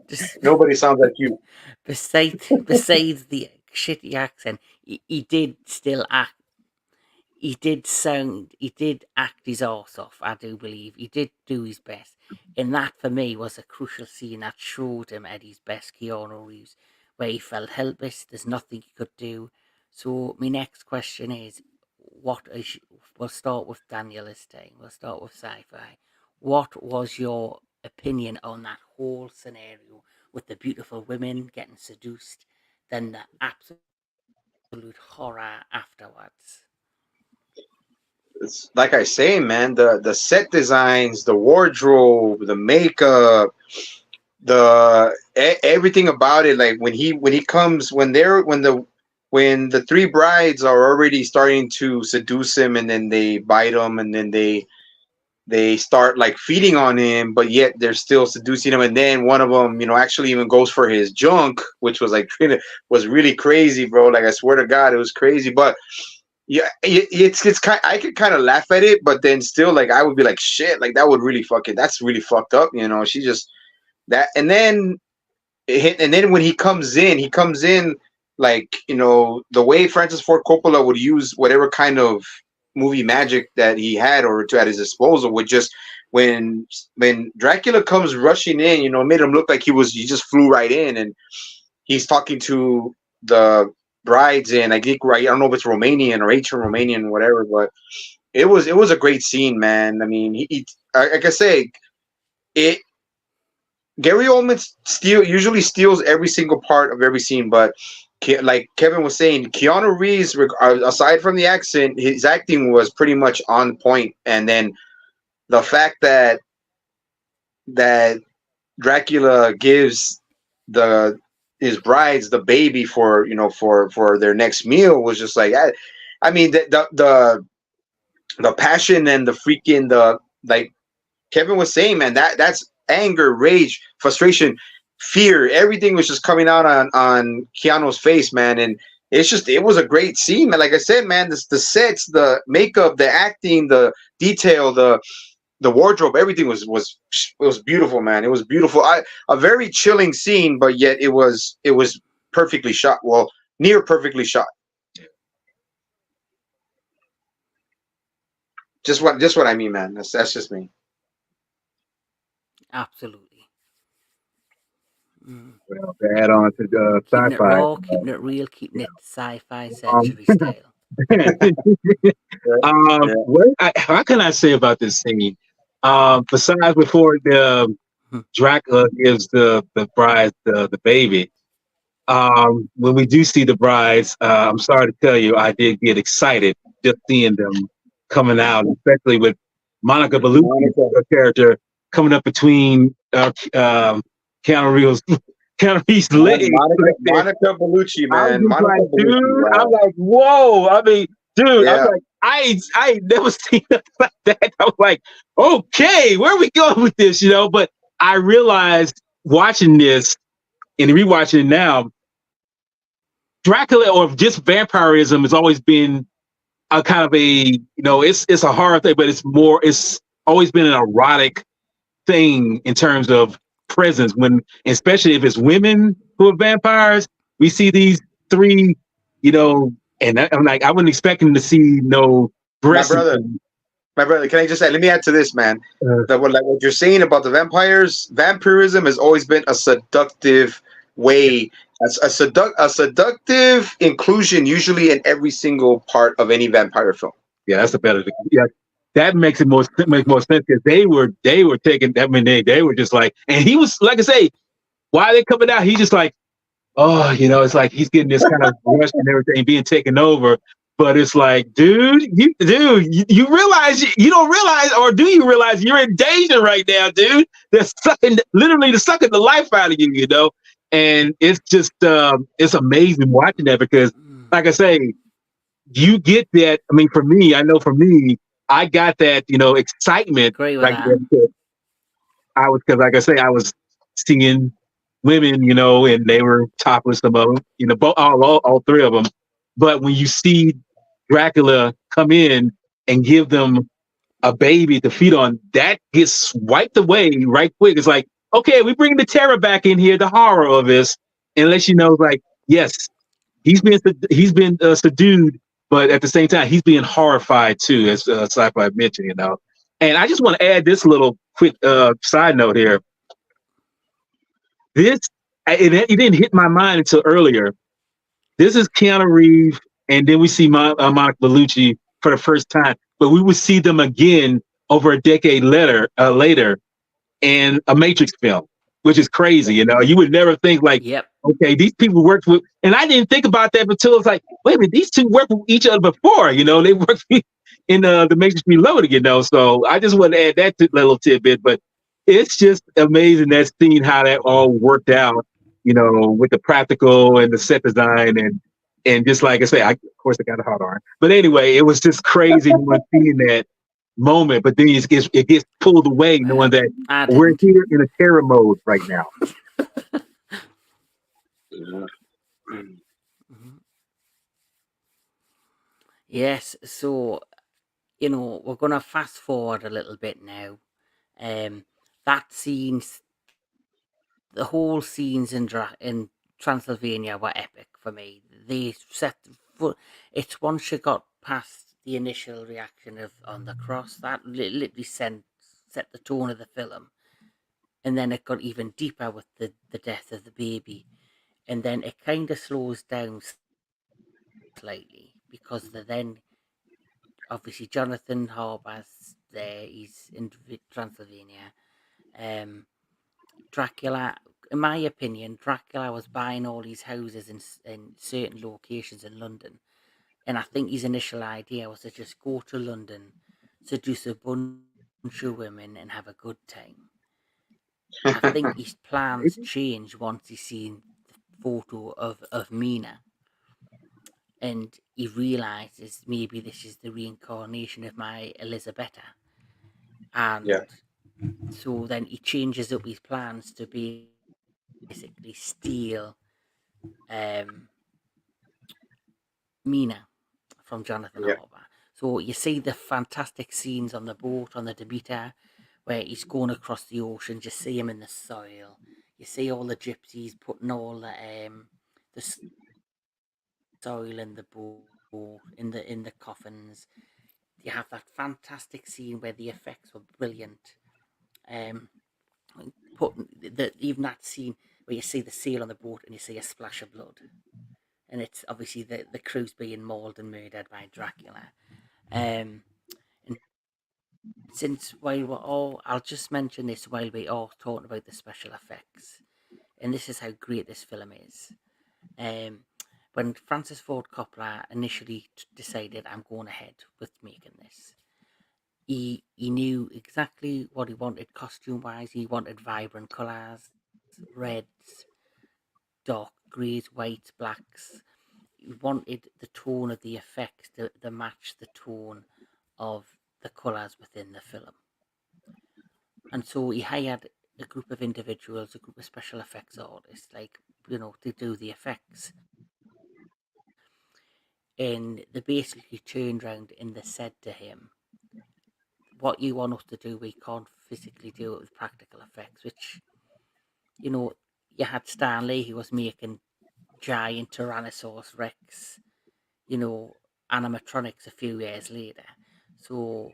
Just Nobody sounds like you. besides the shitty accent, he did still act. He did act his arse off, I do believe. He did do his best. And that for me was a crucial scene that showed him at his best, Keanu Reeves, where he felt helpless, there's nothing he could do. So my next question is, we'll start with Daniel this time. We'll start with sci-fi. What was your opinion on that whole scenario with the beautiful women getting seduced, then the absolute horror afterwards? It's like I say, man. The set designs, the wardrobe, the makeup, everything about it. Like when he comes when the three brides are already starting to seduce him, and then they bite him, and then they start like feeding on him, but yet they're still seducing him. And then one of them, actually even goes for his junk, which was like was really crazy, bro. Like I swear to God, it was crazy. But yeah, it's kind. I could kind of laugh at it, but then still, like I would be like, shit, like that would really that's really fucked up. She just that, and then and then when he comes in like the way Francis Ford Coppola would use whatever kind of movie magic that he had or to at his disposal would just when Dracula comes rushing in, it made him look like he just flew right in, and he's talking to the brides, and I think right, I don't know if it's Romanian or ancient Romanian, whatever, but it was a great scene, man. I mean, like I say, it Gary Oldman usually steals every single part of every scene, but like Kevin was saying, Keanu Reeves, aside from the accent, his acting was pretty much on point. And then the fact that that Dracula gives the his brides the baby for for their next meal was just like I mean the passion and the freaking the like Kevin was saying, man, that's anger, rage, frustration, fear. Everything was just coming out on Keanu's face, man, and it was a great scene, man. Like I said, man, the sets, the makeup, the acting, the detail, the wardrobe, everything was beautiful, man. It was beautiful. A very chilling scene, but yet it was perfectly shot. Well, near perfectly shot. Just what I mean, man. That's just me. Absolutely. Mm. Well, to add on to the Keeping it sci-fi, raw, keeping it real, keeping it sci-fi century style. Yeah, yeah. how can I say about this scene? Besides before the Hmm. Dracula gives the bride the baby, when we do see the brides, I'm sorry to tell you, I did get excited just seeing them coming out, especially with Monica Bellucci's Monica, character coming up between Keanu Reeves' Keanu Reeves' legs Monica, right there. Monica Bellucci, I was man. just Monica like, Bellucci. dude, I'm Wow. like, whoa. I mean, dude, I'm Yeah. like, I ain't never seen it like that. I was like, okay, where are we going with this? But I realized watching this and rewatching it now, Dracula or just vampirism has always been a kind of it's a horror thing, but it's always been an erotic thing in terms of presence when, especially if it's women who are vampires. We see these three, you know, and I'm like, I wasn't expecting to see no My breasts. brother, my brother, can I just say, let me add to this, man. Uh, That what you're saying about the vampires, vampirism has always been a seductive way, a seductive inclusion, usually in every single part of any vampire film. yeah, that's a better. Yeah, that makes more sense because they were taking. I mean, they were just like, and he was like I say, why are they coming out? He's just like, oh, it's like he's getting this kind of rush and everything being taken over. But it's like, you realize you don't realize, or do you realize you're in danger right now, dude? They're literally sucking the life out of you. And it's just, it's amazing watching that because, Mm. like I say, you get that. I mean, for me, I know for me, I got that, excitement Agree with right that. there because like I say, I was seeing women, and they were topless, some of them, both, all three of them. But when you see Dracula come in and give them a baby to feed on, that gets wiped away right quick. It's like, okay, we bring the terror back in here, the horror of this, and let you know, like, yes, he's been subdued, but at the same time, he's being horrified too, as sci-fi mentioned. And I just want to add this little quick side note here. This it didn't hit my mind until earlier. This is Keanu Reeves, and then we see Monica Bellucci for the first time, but we would see them again over a decade later in a Matrix film, which is crazy. You would never think like, Yep. okay, these people worked with, and I didn't think about that until it's like, wait a minute, these two worked with each other before. They worked in the Matrix Reloaded. So I just want to add that little tidbit, but it's just amazing that seeing how that all worked out. With the practical and the set design and just like I say, of course I got a hot arm, but anyway, it was just crazy when seeing that moment, but then it gets pulled away knowing that I we're didn't. here in a terror mode right now. Yeah. Mhm. Yes, so we're gonna fast forward a little bit now. That scenes, the whole scenes in Transylvania were epic for me. They it's once you got past the initial reaction of on the cross that literally set the tone of the film, and then it got even deeper with the death of the baby, and then it kind of slows down slightly because the then obviously Jonathan Harber's there. He's in Transylvania. Um, Dracula, in my opinion, Dracula was buying all these houses in certain locations in London, and I think his initial idea was to just go to London, seduce a bunch of women, and have a good time. I think his plans Maybe. changed once he seen the photo of Mina, and he realizes maybe this is the reincarnation of my Elisabetta, Yeah, and so then he changes up his plans to basically steal um, Mina from Jonathan yeah, Harper. So you see the fantastic scenes on the boat on the Demeter where he's going across the ocean. You see him in the soil. You see all the gypsies putting all the soil in the boat in the coffins. You have that fantastic scene where the effects were brilliant. Um, putting even that scene where you see the seal on the boat and you see a splash of blood, and it's obviously the crew's being mauled and murdered by Dracula. Um, and since while we're all, I'll just mention this while we are talking about the special effects, and this is how great this film is. Um, when Francis Ford Coppola initially decided I'm going ahead with making this, he knew exactly what he wanted costume wise. He wanted vibrant colours, reds, dark greys, whites, blacks. He wanted the tone of the effects to match the tone of the colours within the film. And so he hired a group of individuals, a group of special effects artists, like, to do the effects. And they basically turned around and they said to him, what you want us to do, we can't physically do it with practical effects, which, you know, you had Stanley who was making giant Tyrannosaurus Rex, animatronics a few years later. So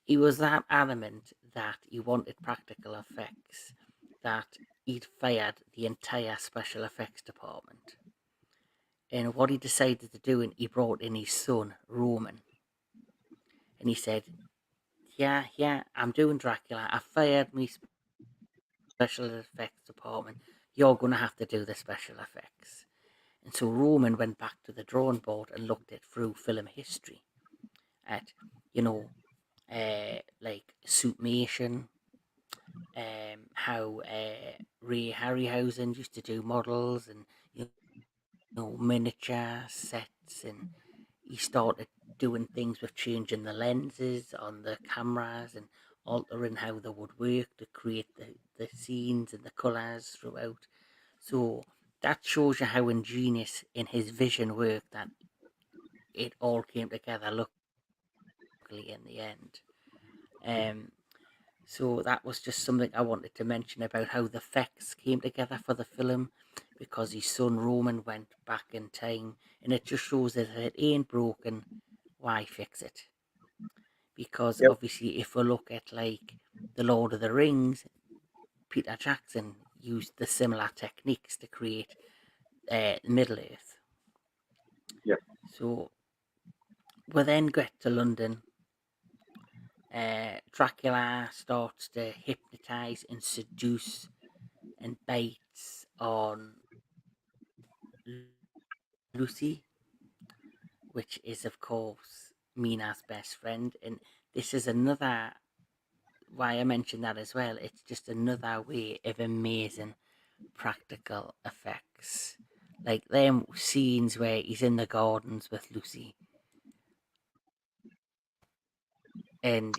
he was that adamant that he wanted practical effects that he'd fired the entire special effects department. And what he decided to do, and he brought in his son, Roman, and he said, yeah, I'm doing Dracula. I fired my special effects department. You're going to have to do the special effects. And so Roman went back to the drawing board and looked at through film history at, you know, like Suitmation, how Ray Harryhausen used to do models and, miniature sets, and he started doing things with changing the lenses on the cameras and altering how they would work to create the scenes and the colours throughout. So that shows you how ingenious in his vision worked, that it all came together luckily in the end. Um, so that was just something I wanted to mention about how the effects came together for the film, because his son Roman went back in time, and it just shows that if it ain't broken, why fix it? Because yep, obviously, if we look at like the Lord of the Rings, Peter Jackson used the similar techniques to create Middle Earth. yep. So we then get to London. Dracula starts to hypnotize and seduce and bites on Lucy, which is, of course, Mina's best friend. And this is another, why I mentioned that as well. It's just another way of amazing practical effects. Like them scenes where he's in the gardens with Lucy and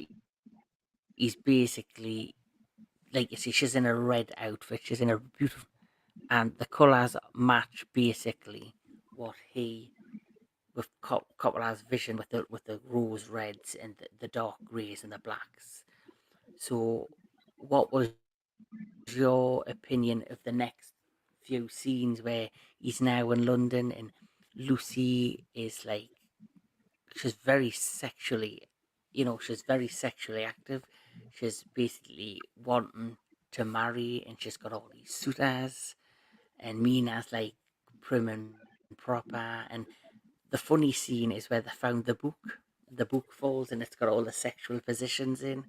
he's basically, like you see, she's in a red outfit, she's in a beautiful, and the colours match basically what he, with Coppola's vision with the rose reds and the dark greys and the blacks. So, what was your opinion of the next few scenes where he's now in London and Lucy is like, she's very sexually, she's very sexually active. She's basically wanting to marry, and she's got all these suitors, and Mina's like prim and proper. And the funny scene is where they found the book. The book falls, and it's got all the sexual positions in.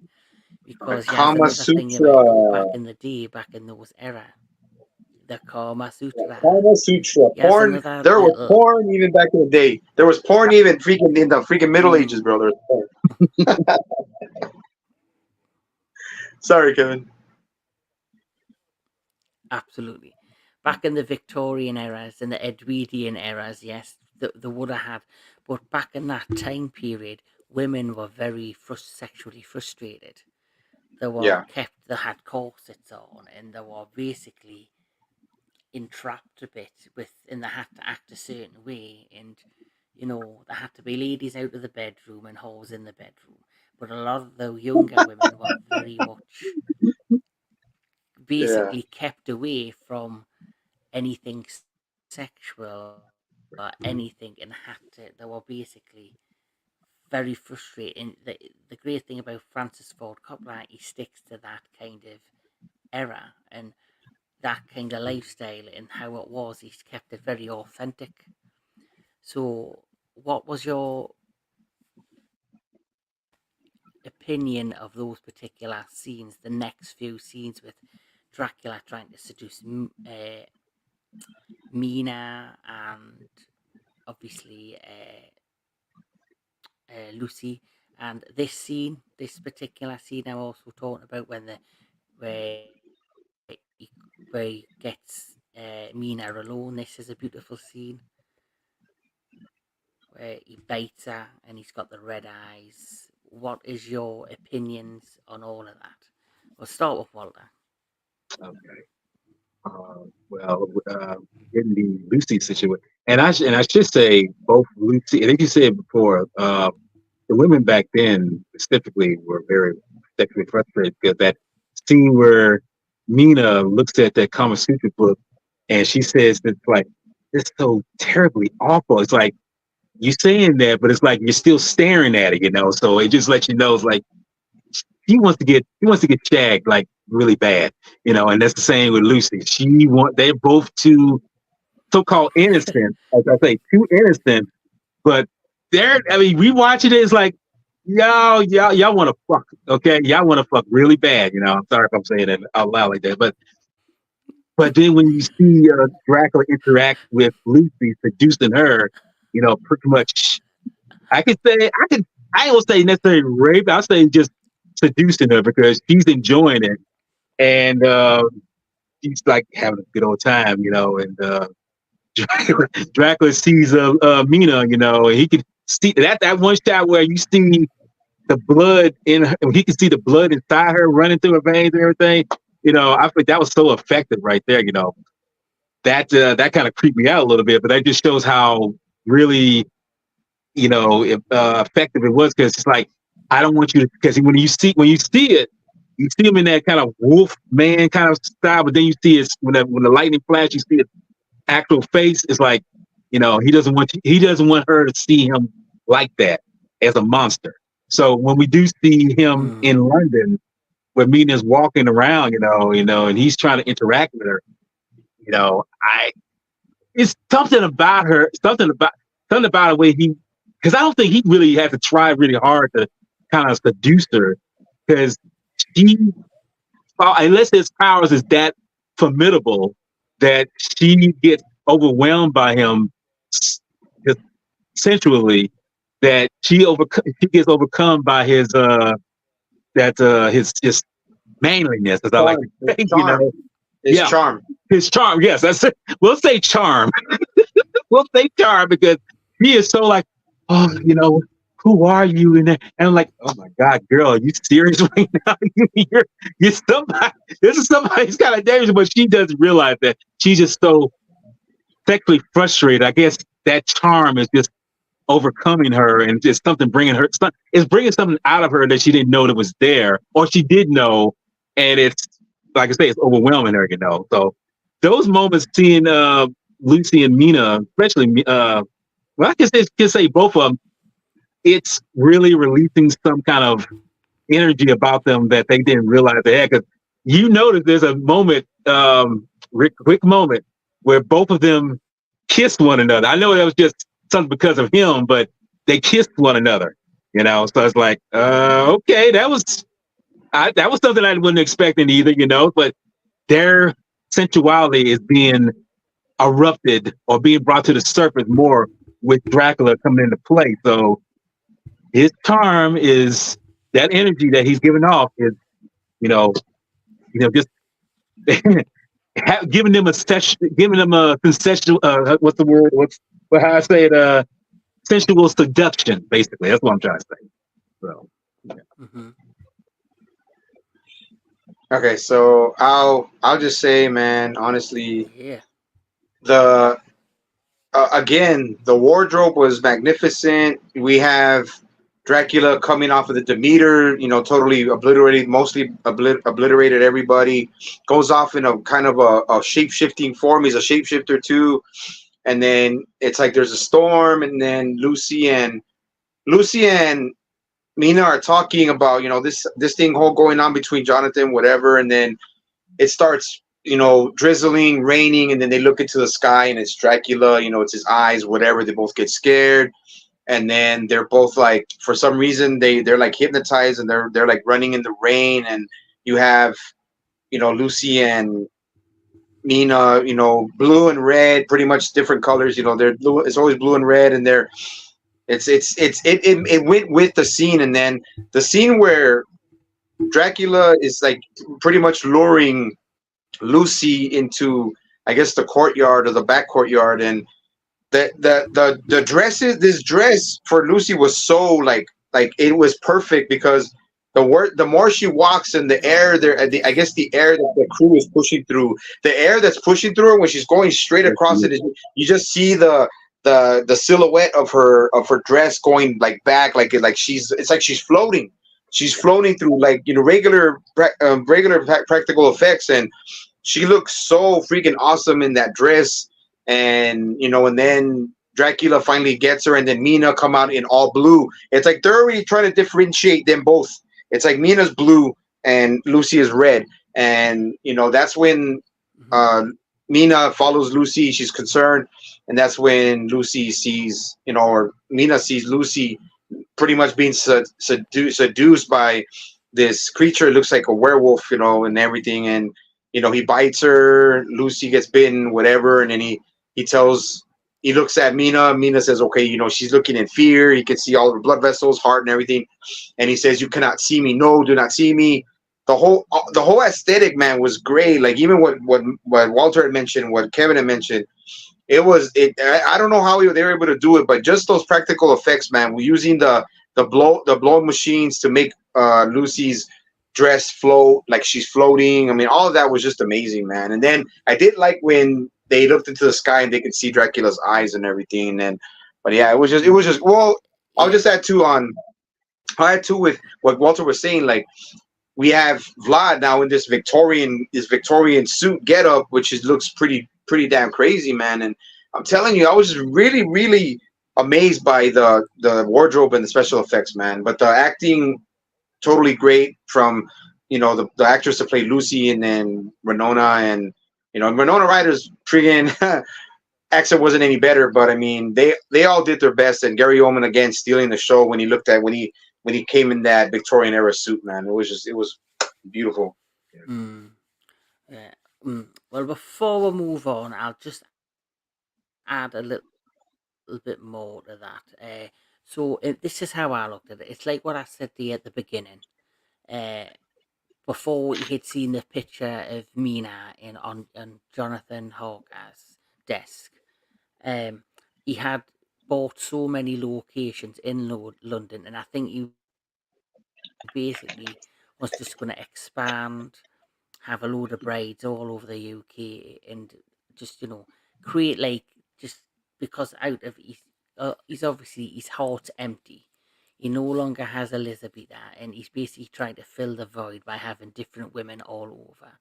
The Because here's Kama another thing you might know, Sutra. back in the day, back in those era, the Kama Sutra. Kama Sutra. Here's Porn. another There was little. porn even back in the day. There was porn even freaking in the freaking Middle Ages, Mm, bro. There was porn. Sorry, Kevin. Absolutely. Back in the Victorian eras and the Edwardian eras, yes, they would have had. But back in that time period, women were very sexually frustrated. They were Yeah, kept, they had corsets on, and they were basically entrapped a bit with, and they had to act a certain way. And, there had to be ladies out of the bedroom and whores in the bedroom. But a lot of the younger women were very much yeah, basically kept away from anything sexual or anything, and they were basically very frustrating. The great thing about Francis Ford Coppola, he sticks to that kind of era and that kind of lifestyle and how it was. He's kept it very authentic. So, what was your opinion of those particular scenes? The next few scenes with Dracula trying to seduce Mina and obviously Lucy, and this particular scene I'm also talking about when the where he gets Mina alone. This is a beautiful scene where he bites her and he's got the red eyes. What is your opinions on all of that? We'll start with Walter. Okay. Well, in the Lucy situation, and I should say both Lucy. I think you said before. The women back then specifically were very sexually frustrated because that scene where Mina looks at that Kama Sutra book and she says it's like it's so terribly awful. It's like you saying that, but it's like you're still staring at it, you know. So it just lets you know it's like he wants to get shagged like really bad, you know. And that's the same with Lucy. They're both too so-called innocent, as I say, too innocent, but I mean, we watching it, it's like y'all want to fuck, okay? Y'all want to fuck really bad, you know. I'm sorry if I'm saying it out loud like that, but then when you see Dracula interact with Lucy, seducing her, you know, pretty much, I ain't gonna say necessarily rape. I'll say just seducing her because she's enjoying it, and she's like having a good old time, you know. And Dracula sees Mina, you know, and he can see that one shot where you see the blood in her, he can see the blood inside her running through her veins and everything. You know, I think that was so effective right there. You know, that kind of creeped me out a little bit, but that just shows how really effective it was because it's like I don't want you to because when you see it, you see him in that kind of wolf man kind of style, but then you see it when the lightning flash, you see his actual face. It's like he doesn't want her to see him like that as a monster. So when we do see him in Mm. London, where Mina's walking around, and he's trying to interact with her, I it's something about the way because I don't think he really had to try really hard to kind of seduce her because she, unless his powers is that formidable that she gets overwhelmed by him just sensually, that she gets overcome by his manliness, as I like charm, to his say, charm, his yeah, charm. his charm. Yes, that's it. We'll say charm. We'll say charm because he is so like, oh, who are you? And I'm like, oh my God, girl, are you serious right now? You're somebody. This is somebody who's kind of dangerous, but she doesn't realize that she's just so sexually frustrated. I guess that charm is just overcoming her and just something it's bringing something out of her that she didn't know that was there, or she did know, and it's like I say, it's overwhelming her, So those moments seeing Lucy and Mina, especially well, I can say both of them, it's really releasing some kind of energy about them that they didn't realize they had. Because notice there's a moment, quick moment, where both of them kissed one another. I know that was just something because of him, but they kissed one another. So it's like, okay, that was something I wasn't expecting either. But their sensuality is being erupted or being brought to the surface more with Dracula coming into play. So his charm is that energy that he's giving off is You know, just giving them a giving them a consensual. What's the word? What how I say it? Sensual seduction. Basically, that's what I'm trying to say. So, yeah. Mm-hmm. Okay, so I'll just say, man, honestly, Yeah. the again, the wardrobe was magnificent. We have Dracula coming off of the Demeter, totally obliterated, mostly obliterated everybody. Goes off in a kind of a shape shifting form. He's a shapeshifter too. And then it's like there's a storm, and then Lucy and Mina are talking about this thing whole going on between Jonathan, whatever, and then it starts drizzling, raining, and then they look into the sky and it's Dracula, it's his eyes, whatever. They both get scared, and then they're both like, for some reason, they're like hypnotized, and they're like running in the rain. And you have Lucy and Nina, blue and red, pretty much different colors. They're blue. It's always blue and red, and it went with the scene. And then the scene where Dracula is like pretty much luring Lucy into, I guess, the courtyard or the back courtyard. And the dresses, this dress for Lucy was so like it was perfect, because the more she walks in the air there, I guess the air that the crew is pushing through, the air that's pushing through her when she's going straight across it, you just see the silhouette of her dress going like back, it's like she's floating through, like regular practical effects. And she looks so freaking awesome in that dress. And then Dracula finally gets her, and then Mina come out in all blue. It's like they're already trying to differentiate them both. It's like Mina's blue and Lucy is red. And that's when Mm-hmm. uh Mina follows Lucy. She's concerned, and that's when Lucy sees, or Mina sees Lucy pretty much being seduced by this creature. It looks like a werewolf, and everything. And he bites her. Lucy gets bitten, whatever. And then he looks at Mina. Mina says, okay, she's looking in fear. He can see all her blood vessels, heart, and everything. And he says, you cannot see me. No, do not see me. The whole aesthetic, man, was great. Like, even what Walter had mentioned, what Kevin had mentioned, I don't know how they were able to do it, but just those practical effects, man. We're using the blow machines to make Lucy's dress float like she's floating. I mean, all of that was just amazing, man. And then I did like when they looked into the sky and they could see Dracula's eyes and everything. But yeah, it was just well, I'll Yeah. just add too on. I had too with what Walter was saying. Like, we have Vlad now in this Victorian suit getup, which looks pretty damn crazy, man. And I'm telling you, I was just really really amazed by the wardrobe and the special effects, man. But the acting, totally great from the actress to play Lucy, and then Winona. And Winona Ryder's friggin' accent wasn't any better, but I mean, they all did their best. And Gary Oldman again stealing the show when he came in that Victorian era suit, man. It was beautiful. Mm. Yeah. Well, before we move on, I'll just add a little bit more to that. This is how I looked at it. It's like what I said at the beginning. Uh, Before he had seen the picture of Mina on Jonathan Hawker's desk, um, he had bought so many locations in London, and I think he basically was just going to expand, have a load of brides all over the UK, and just create like just because out of he's obviously his heart's empty. He no longer has Elizabeth, and he's basically trying to fill the void by having different women all over.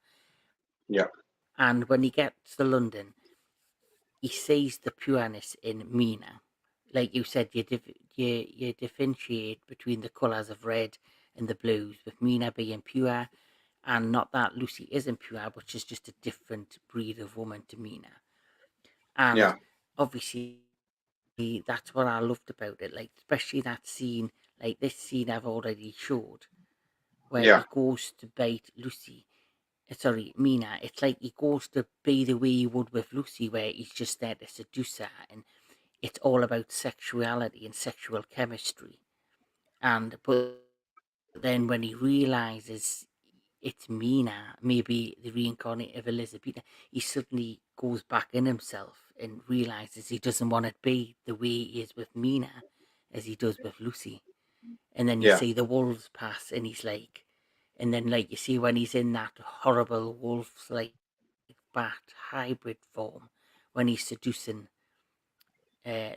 Yeah, And when he gets to London, he sees the pureness in Mina. Like you said, you differentiate between the colours of red and the blues, with Mina being pure, and not that Lucy isn't pure, but she's just a different breed of woman to Mina. And yeah, obviously, that's what I loved about it. Like, especially that scene, like this scene I've already showed, where yeah, he goes to bite Lucy. Sorry, Mina. It's like he goes to be the way he would with Lucy, where he's just there to seduce her, and it's all about sexuality and sexual chemistry. And but then when he realizes it's Mina, maybe the reincarnate of Elizabeth. He suddenly goes back in himself and realizes he doesn't want to be the way he is with Mina as he does with Lucy. And then you Yeah, see the wolves pass, and he's like, and then like you see when he's in that horrible wolf's like bat hybrid form, when he's seducing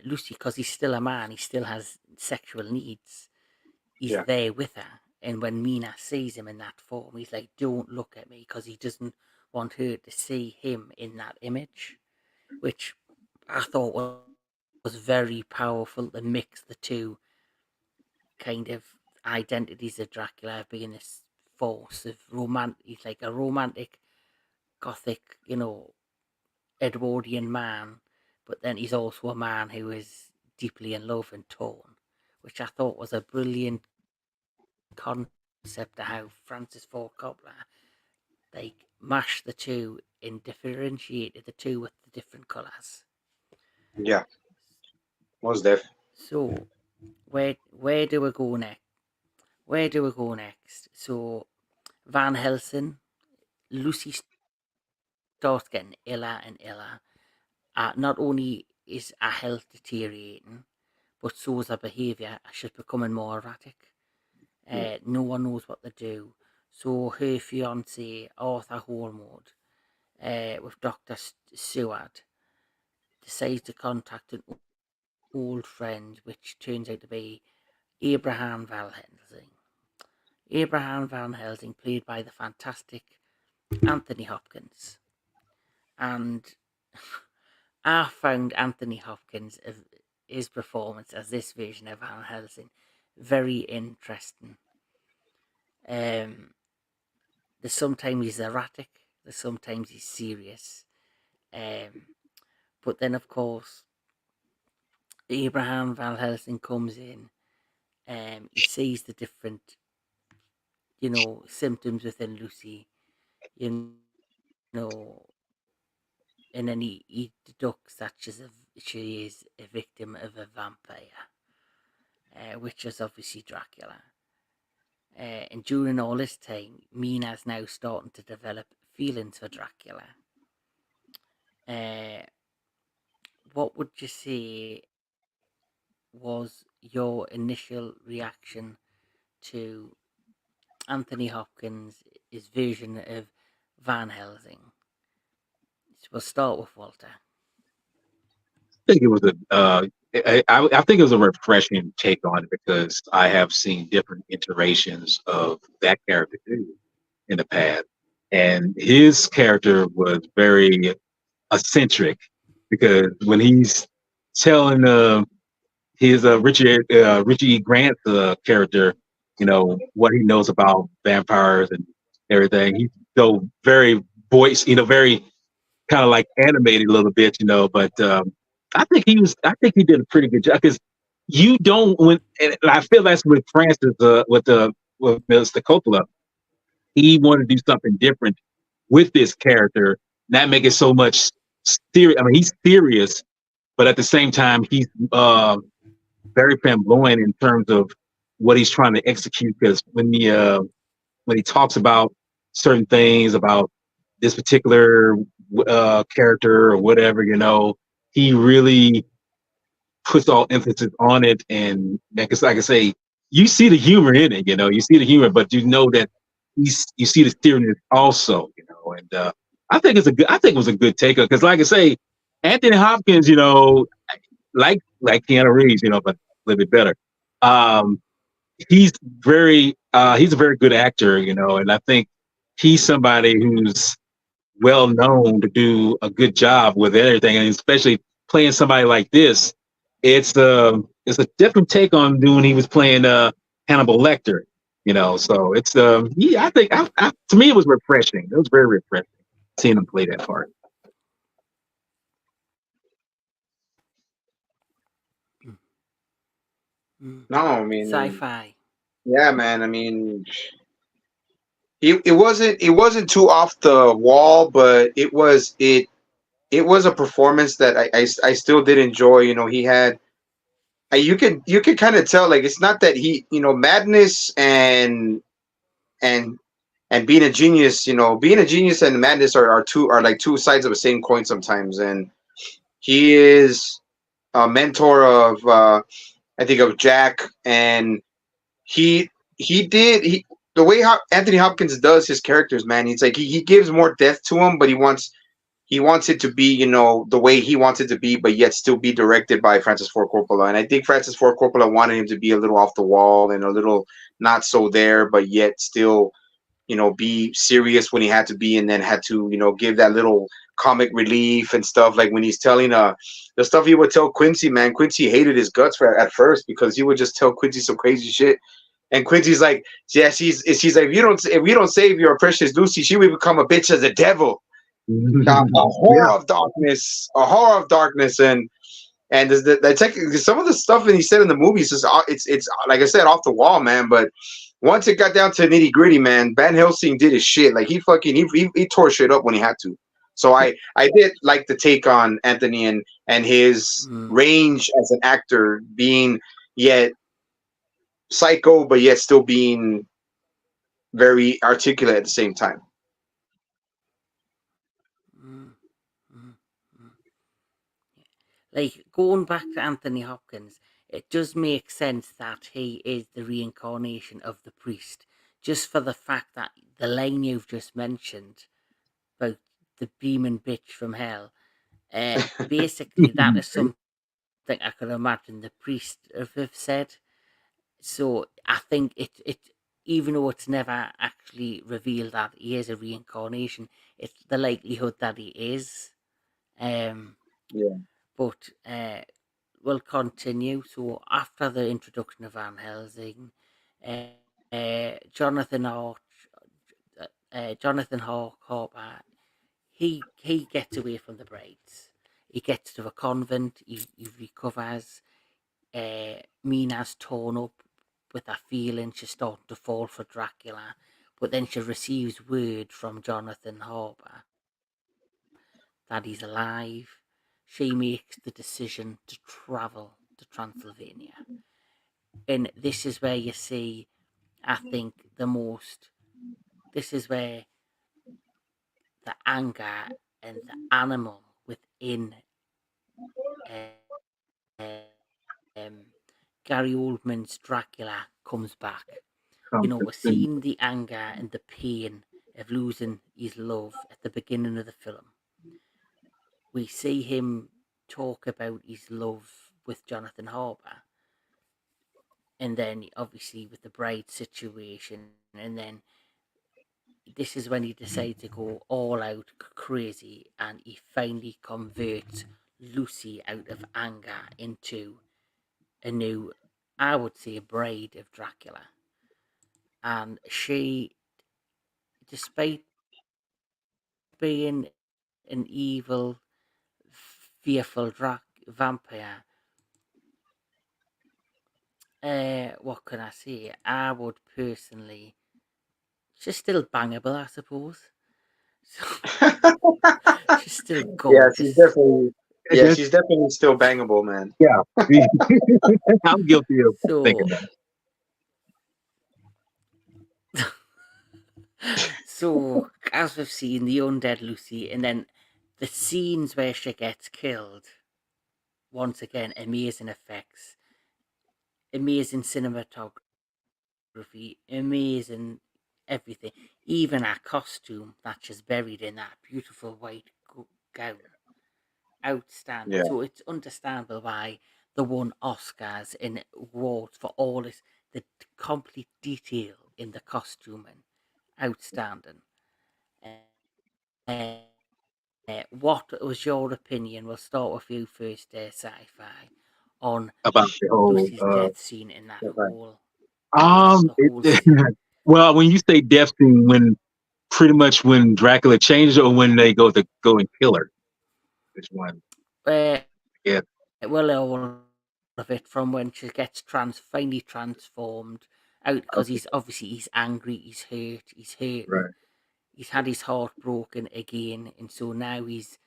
Lucy, because he's still a man, he still has sexual needs. He's yeah, there with her, and when Mina sees him in that form, he's like, "Don't look at me," because he doesn't want her to see him in that image, which I thought was very powerful to mix the two kind of identities of Dracula being this force of romantic. He's like a romantic, gothic, Edwardian man, but then he's also a man who is deeply in love and torn, which I thought was a brilliant concept of how Francis Ford Coppola like mashed the two and differentiated the two with the different colours. yeah. Most def. So where do we go next? Where do we go next? So Van Helsing, Lucy starts getting iller and iller. Not only is her health deteriorating, but so is her behaviour. She's becoming more erratic. Mm. No one knows what to do. So her fiance Arthur Holmwood, with Doctor Seward, decides to contact an old friend, which turns out to be Abraham Van Helsing. Abraham Van Helsing, played by the fantastic Anthony Hopkins. And I found Anthony Hopkins, his performance as this version of Van Helsing, very interesting. Um, there's sometimes he's erratic, there's sometimes he's serious. Um, but then, of course, Abraham Van Helsing comes in. He sees the different, symptoms within Lucy, you know, and then he deducts that she is a victim of a vampire, which is obviously Dracula. And during all this time, Mina's now starting to develop feelings for Dracula. Uh, what would you say was your initial reaction to Anthony Hopkins' his version of Van Helsing? We'll start with Walter. I think it was I think it was a refreshing take on it because I have seen different iterations of that character too in the past, and his character was very eccentric because when he's telling his Richie Grant's character, what he knows about vampires and everything, he's so very voice, very kind of like animated a little bit, but I think he did a pretty good job because you don't and I feel that's with Francis, with Mr. Coppola. He wanted to do something different with this character, not make it so much serious. I mean, he's serious, but at the same time, he's very flamboyant in terms of what he's trying to execute. Because when he talks about certain things about this particular character or whatever, he really puts all emphasis on it. And because, like I say, you see the humor in it, you see the humor, but you know that you see the seriousness also, and I think it was a good take because, like I say, Anthony Hopkins, like Keanu Reeves, but a little bit better. Um, he's a very good actor, and I think he's somebody who's well known to do a good job with everything, and especially playing somebody like this. It's a different take on doing he was playing Hannibal Lecter, So it's yeah, I think to me it was refreshing. It was very refreshing seeing him play that part. Mm. No, I mean, Sci-fi. yeah, man. I mean, it wasn't too off the wall, but it was a performance that I still did enjoy. He had you could kind of tell, like, it's not that he, madness and and being a genius, being a genius and madness are like two sides of the same coin sometimes. And he is a mentor of I think of Jack, and he he did he the way how Anthony Hopkins does his characters, man. He's like he gives more depth to him, but he wants it to be, the way he wants it to be, but yet still be directed by Francis Ford Coppola. And I think Francis Ford Coppola wanted him to be a little off the wall and a little not so there, but yet still, be serious when he had to be, and then had to, give that little comic relief and stuff. Like when he's telling the stuff he would tell Quincy, man. Quincy hated his guts at first because he would just tell Quincy some crazy shit. And Quincy's like, yeah, she's like, if you don't save your precious Lucy, she will become a bitch as a devil. A Yeah. horror of darkness, a horror of darkness. And some of the stuff that he said in the movies is it's like I said, off the wall, man. But once it got down to nitty gritty, man, Van Helsing did his shit. Like he tore shit up when he had to. So I did like the take on Anthony and his range as an actor, being yet psycho, but yet still being very articulate at the same time. Mm, mm, mm. Like going back to Anthony Hopkins, it does make sense that he is the reincarnation of the priest, just for the fact that the line you've just mentioned about the beaming bitch from hell, basically that is something I could imagine the priest have said. So I think it even though it's never actually revealed that he is a reincarnation, it's the likelihood that he is. Um, Yeah. but we'll continue. So after the introduction of Van Helsing, Jonathan Harper, he gets away from the braids. He gets to a convent. He recovers. Mina's torn up with that feeling. She's starting to fall for Dracula, but then she receives word from Jonathan Harper that he's alive. She makes the decision to travel to Transylvania. And this is where you see, I think, this is where the anger and the animal within Gary Oldman's Dracula comes back. We're seeing the anger and the pain of losing his love at the beginning of the film. We see him talk about his love with Jonathan Harper, and then obviously with the bride situation, and then this is when he decides to go all out crazy, and he finally converts Lucy out of anger into a new, I would say, a bride of Dracula. And she, despite being an evil, fearful vampire, what can I say? I would personally, she's still bangable, I suppose. So, she's still Yeah, she's gorgeous. definitely yeah, Yes, she's definitely still bangable, man. yeah. I'm guilty of thinking So, that. so as we've seen, the undead Lucy, and then the scenes where she gets killed. Once again, amazing effects, amazing cinematography, amazing everything. Even our costume that she's buried in that beautiful white gown, outstanding. Yeah. So it's understandable why they won Oscars and awards for all this, the complete detail in the costuming, outstanding. What was your opinion? We'll start with you first, sci-fi, on Lucy's About death the scene whole. in that the whole It, scene. well, when you say death scene, when pretty much when Dracula changes, or when they go and kill her, which one? Yeah. Well, all of it, from when she gets finally transformed out, because Okay. he's angry, he's hurting, Right. he's had his heart broken again, and so now he's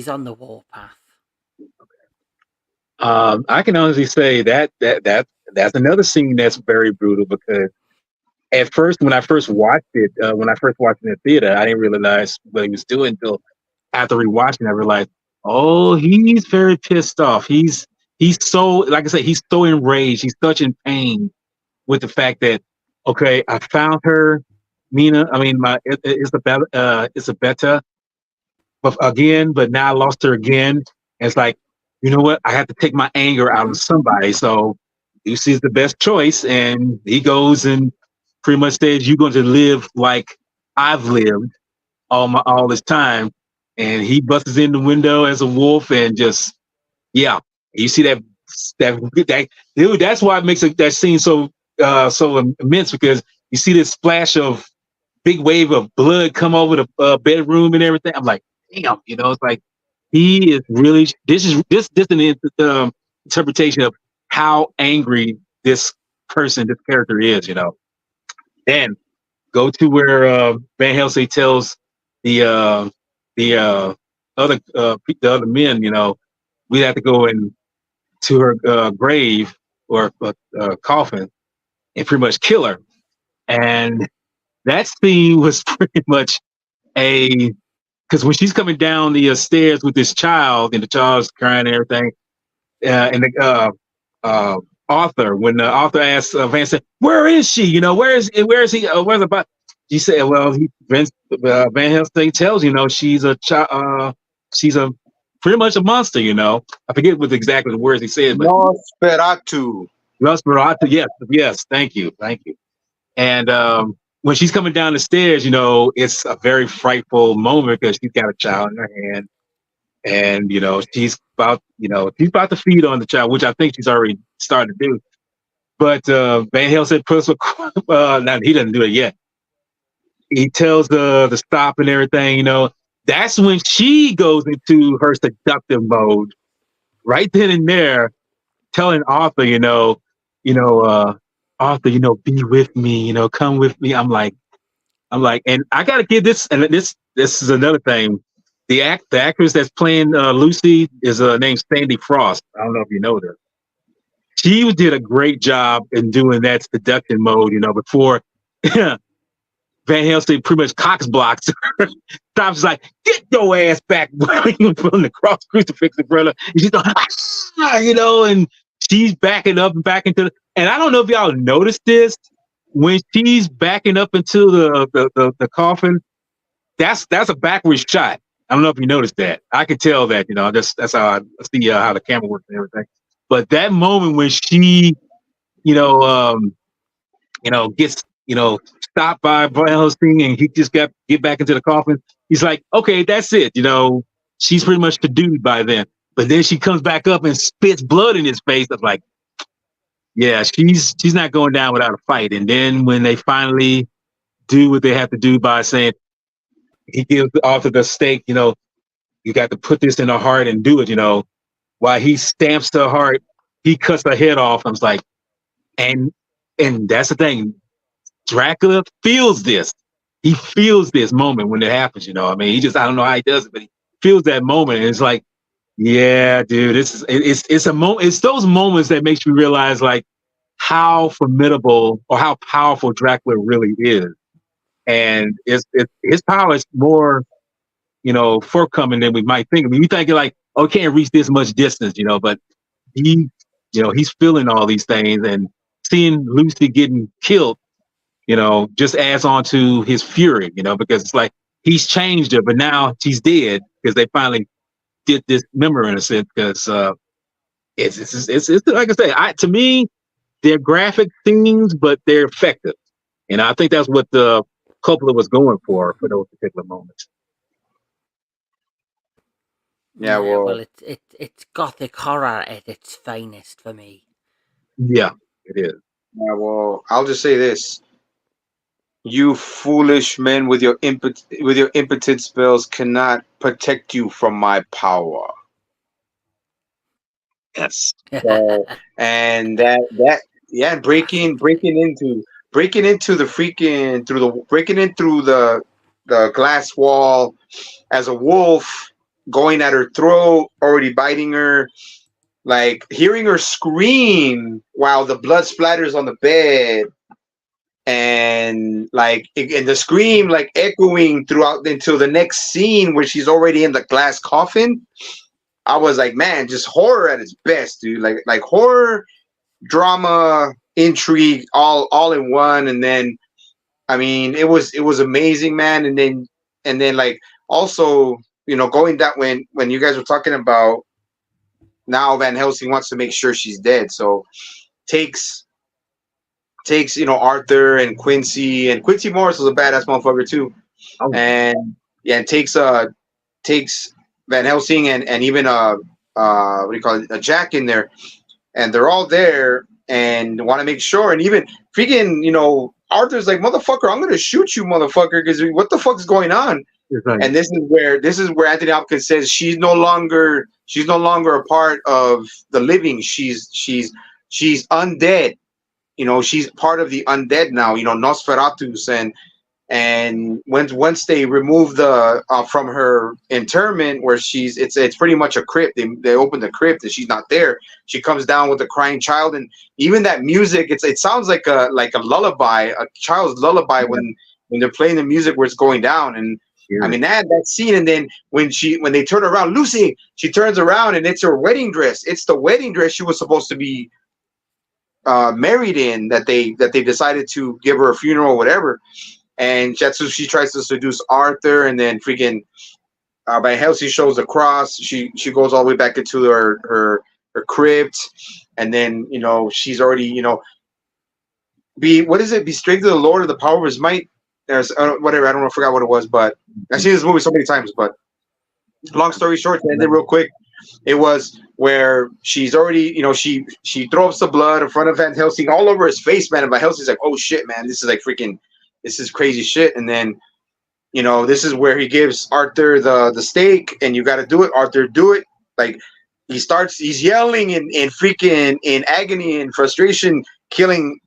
on the warpath. I can honestly say that's another scene that's very brutal because at first when I first watched it, when I first watched it in the theater, I didn't realize what he was doing until after rewatching. I realized, oh, he's very pissed off. He's so, like I said, he's so enraged. He's such in pain with the fact that, okay, I found her, Mina. I mean, it's a beta, but again, but now I lost her again. And it's like, you know what? I have to take my anger out of Mhm. somebody. So Lucy's the best choice, and he goes and pretty much says, "You're going to live like I've lived all this time." And he busts in the window as a wolf and just, yeah, you see that dude. That's why it makes that scene so immense, because you see this splash of big wave of blood come over the bedroom and everything. I'm like, damn, it's like he is really. This an interpretation of how angry this character is. Then go to where Van Helsing tells the the the other men, we have to go in to her grave or coffin and pretty much kill her. And that scene was pretty much a because when she's coming down the stairs with this child and the child's crying and everything, and the author, when the author asks Van, said, "Where is she? Where is he? Where's the body?" She said, "Well, Van Helsing tells she's a child. She's a pretty much a monster. I forget what exactly the words he said, but Nosferatu. Nosferatu. Yes, yes. Thank you. And when she's coming down the stairs, it's a very frightful moment because she's got a child in her hand, and she's about to feed on the child, which I think she's already started to do. But Van Helsing puts a now he doesn't do it yet. He tells the stop and everything. That's when she goes into her seductive mode right then and there, telling Arthur, Arthur, be with me, come with me. I'm like, and I got to give this, and this is another thing. The actress that's playing Lucy is named Sandy Frost. I don't know if you know her. She did a great job in doing that seduction mode. Before Van Helsing pretty much cocks blocks her. Stops like, get your ass back from the cross crucifix in front of her. And she's going, and she's backing up and back into and I don't know if y'all noticed this. When she's backing up into the coffin, that's a backwards shot. I don't know if you noticed that. I could tell that, that's how I see how the camera works and everything. But that moment when she, you know, um, gets, stopped by Van Helsing and he just get back into the coffin, he's like, okay, that's it. She's pretty much subdued by then. But then she comes back up and spits blood in his face. I'm like, yeah, she's not going down without a fight. And then when they finally do what they have to do by saying he gives the author the stake, you got to put this in her heart and do it, while he stamps her heart, he cuts her head off. I was like, and that's the thing. Dracula feels this. He feels this moment when it happens, I mean, I don't know how he does it, but he feels that moment. And it's like, yeah, dude, it's a moment. It's those moments that makes you realize like how formidable or how powerful Dracula really is. And his power is more, forthcoming than we might think. I mean, you think you're like, oh, can't reach this much distance, but he, he's feeling all these things and seeing Lucy getting killed, just adds on to his fury, because it's like he's changed her, but now she's dead because they finally did this memory in a sense. Because it's like I say, to me, they're graphic scenes, but they're effective, and I think that's what the Coppola was going for those particular moments. Yeah, Yeah, well, well, it's gothic horror at its finest for me. Yeah, it is. I'll just say this: you foolish men with your impotent spells cannot protect you from my power. Yes. So, and that yeah, breaking into the freaking through the breaking in through the glass wall as a wolf, going at her throat, already biting her, like hearing her scream while the blood splatters on the bed. and like and the scream like echoing throughout until the next scene where she's already in the glass coffin. I was like, man, just horror at its best, dude. Like horror, drama, intrigue, all in one. And then, I mean, it was amazing, man. And then like also, going that when you guys were talking about now Van Helsing wants to make sure she's dead, so takes takes Arthur and Quincy Morris was a badass motherfucker too, Oh, and yeah, and takes Van Helsing and even what do you call it, a Jack in there, and they're all there and want to make sure, and even freaking Arthur's like, motherfucker, I'm gonna shoot you, motherfucker, because what the fuck's going on? it's like, And this is where Anthony Hopkins says she's no longer a part of the living. She's undead. She's part of the undead now. Nosferatus, and once they remove the from her interment, where it's pretty much a crypt. They open the crypt and she's not there. She comes down with a crying child, and even that music, it sounds like a lullaby, a child's lullaby, yeah, when they're playing the music where it's going down. And I scary. mean that scene, and then when they turn around, Lucy, she turns around and it's her wedding dress. It's the wedding dress she was supposed to be married in, that they decided to give her a funeral or whatever. And that's who she tries to seduce Arthur, and then freaking Van Helsing shows the cross. She goes all the way back into her crypt, and then she's already be what is it? Be strength to the Lord of the power of His might. There's whatever, I don't know, I forgot what it was, but I've seen this movie so many times. But long story short, to end it real quick, it was where she's already, she throws the blood in front of Van Helsing all over his face, man. And Van Helsing's like, oh shit, man, this is crazy shit. And then, this is where he gives Arthur the stake, and you got to do it, Arthur, do it. Like he's yelling in freaking in agony and frustration, killing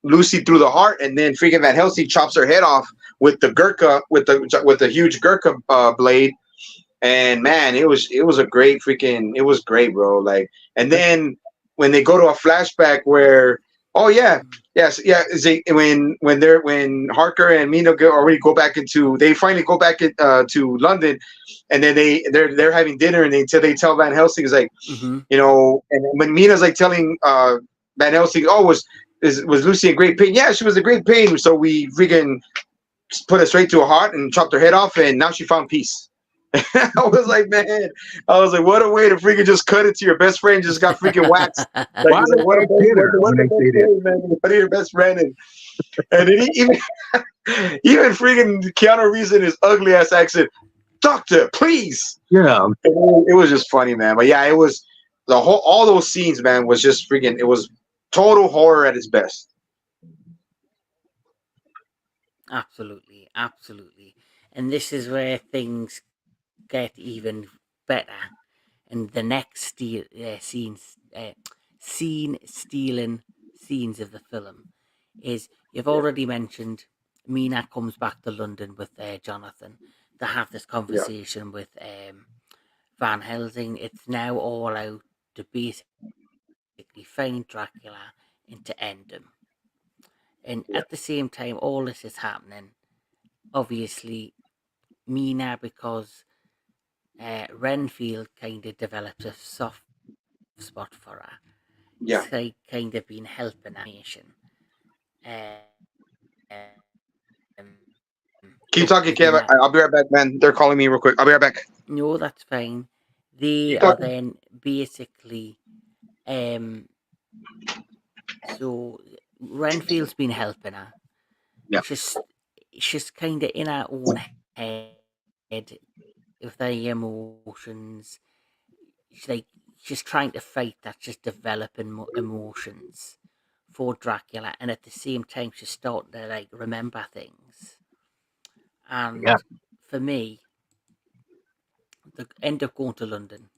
Lucy through the heart, and then freaking Van Helsing chops her head off with the Gurkha, with the huge Gurkha blade. And man, it was a great freaking, it was great, bro. Like, and then when they go to a flashback where, oh yeah, yes, yeah, when Harker and Mina they finally go back to London, and then they're having dinner, and they tell Van Helsing is like, Mm-hmm. and when Mina's like telling Van Helsing, oh, was Lucy in great pain? Yeah, she was in great pain, so we freaking put her straight to a heart and chopped her head off, and now she found peace. I was like, man, what a way to freaking just cut it to your best friend just got freaking waxed. Like, Why it's do like, what a they best, kid her what when a they best say that? friend, man. You cut your best friend, and then even freaking Keanu Reeves in his ugly ass accent, doctor, please. Yeah, It was just funny, man. But yeah, it was all those scenes, man, was just freaking. It was total horror at its best. Absolutely, absolutely. And this is where things get even better. And the next scene stealing scenes of the film is, you've Yeah, already mentioned, Mina comes back to London with Jonathan to have this yeah, conversation with Van Helsing. It's now all out to basically find Dracula and to end him. And at the yeah, same time, all this is happening. Obviously, Mina, because Renfield kind of develops a soft spot for her. He's yeah. kind of been helping her information. But within that, Keep talking, Kev. I'll be right back, man. They're calling me real quick. I'll be right back. no, that's fine. They Keep are talking. then basically, um, so Renfield's been helping her. Yeah, She's she's kind of in her own head with her emotions. She's she's trying to fight that, just developing emotions for Dracula, and at the same time she's starting to remember things. yeah, And for me, they end up going to London.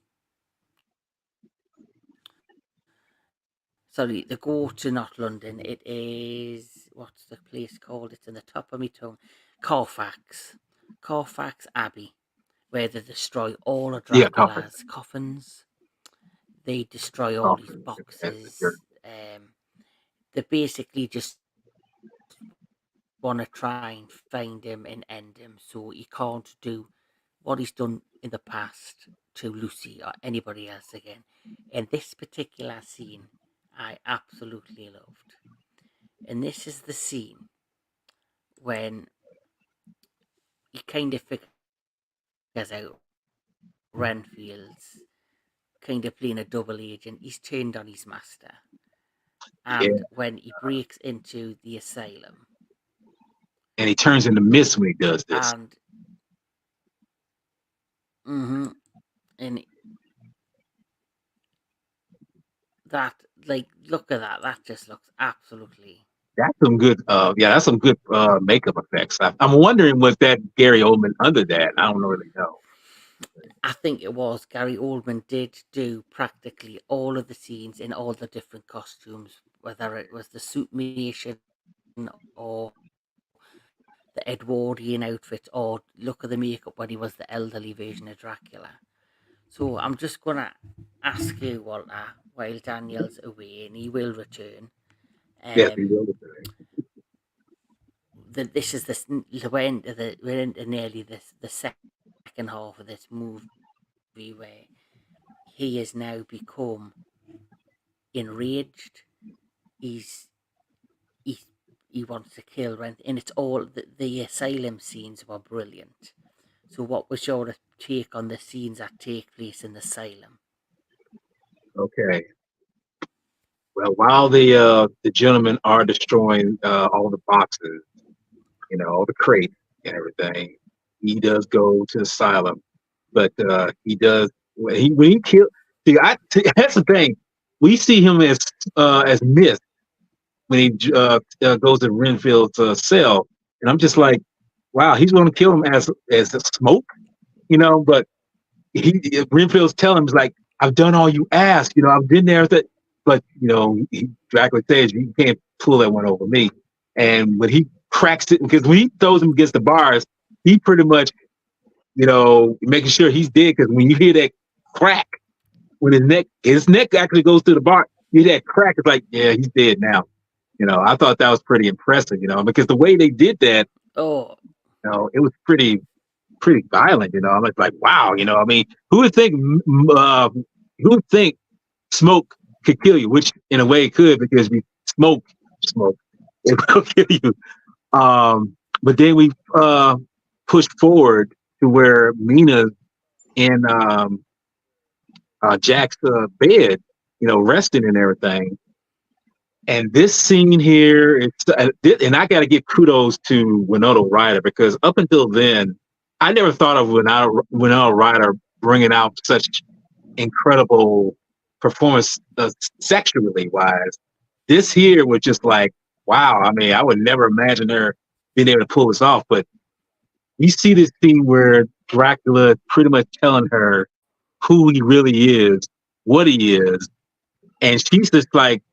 Sorry, they go to not London. It is, what's the place called? It's in the top of my tongue. Carfax, Carfax Abbey, where they destroy all of yeah. Comfort, Dracula's coffins. They destroy all these comfort. That's the boxes. They basically just want want to try and find him and end him, so he can't do what he's done in the past to Lucy or anybody else again. And this particular scene I absolutely loved. And this is the scene when he kind of figures out Renfield's kind of playing a double agent. He's turned on his master. And Yeah, when he breaks into the asylum and he turns into mist when he does this. and hmm and that, like, look at that. That just looks absolutely. That's some good. Yeah, that's some good makeup effects. I'm wondering was that Gary Oldman under that? I don't really know. I think it was Gary Oldman did do practically all of the scenes in all the different costumes, whether it was the suitmation or the Edwardian outfit, or look at the makeup when he was the elderly version of Dracula. So I'm just gonna ask you, Walter, while Daniel's away and he will return. Yes, he Um, will. this is we're into nearly the second half of this movie where he has now become enraged. He's he he wants to kill Rent, and it's all the asylum scenes were brilliant. So, what was your take on the scenes that take place in the asylum? Okay. Well, while the gentlemen are destroying all the boxes, all the crates and everything, he does go to the asylum. But he does when he kill. See, that's the thing. We see him as Mist when he goes to Renfield's cell, and I'm just like, wow, he's going to kill him as a smoke, But Renfield's telling him, he's like, I've done all you asked, I've been there. But Dracula says you can't pull that one over me. And when he cracks it, because when he throws him against the bars, he pretty much, making sure he's dead. Because when you hear that crack, when his neck actually goes through the bar, you hear that crack. It's like, yeah, he's dead now. I thought that was pretty impressive. Because the way they did that, Oh, it was pretty violent. I'm like, wow. I mean, who would think? Who would think smoke could kill you? Which, in a way, it could because we smoke, it will kill you. But then we pushed forward to where Mina's in Jack's bed, resting and everything. And this scene here, and I got to give kudos to Winona Ryder because up until then, I never thought of Winona Ryder bringing out such incredible performance sexually wise. This here was just like, wow. I mean, I would never imagine her being able to pull this off. But you see this scene where Dracula pretty much telling her who he really is, what he is, and she's just like,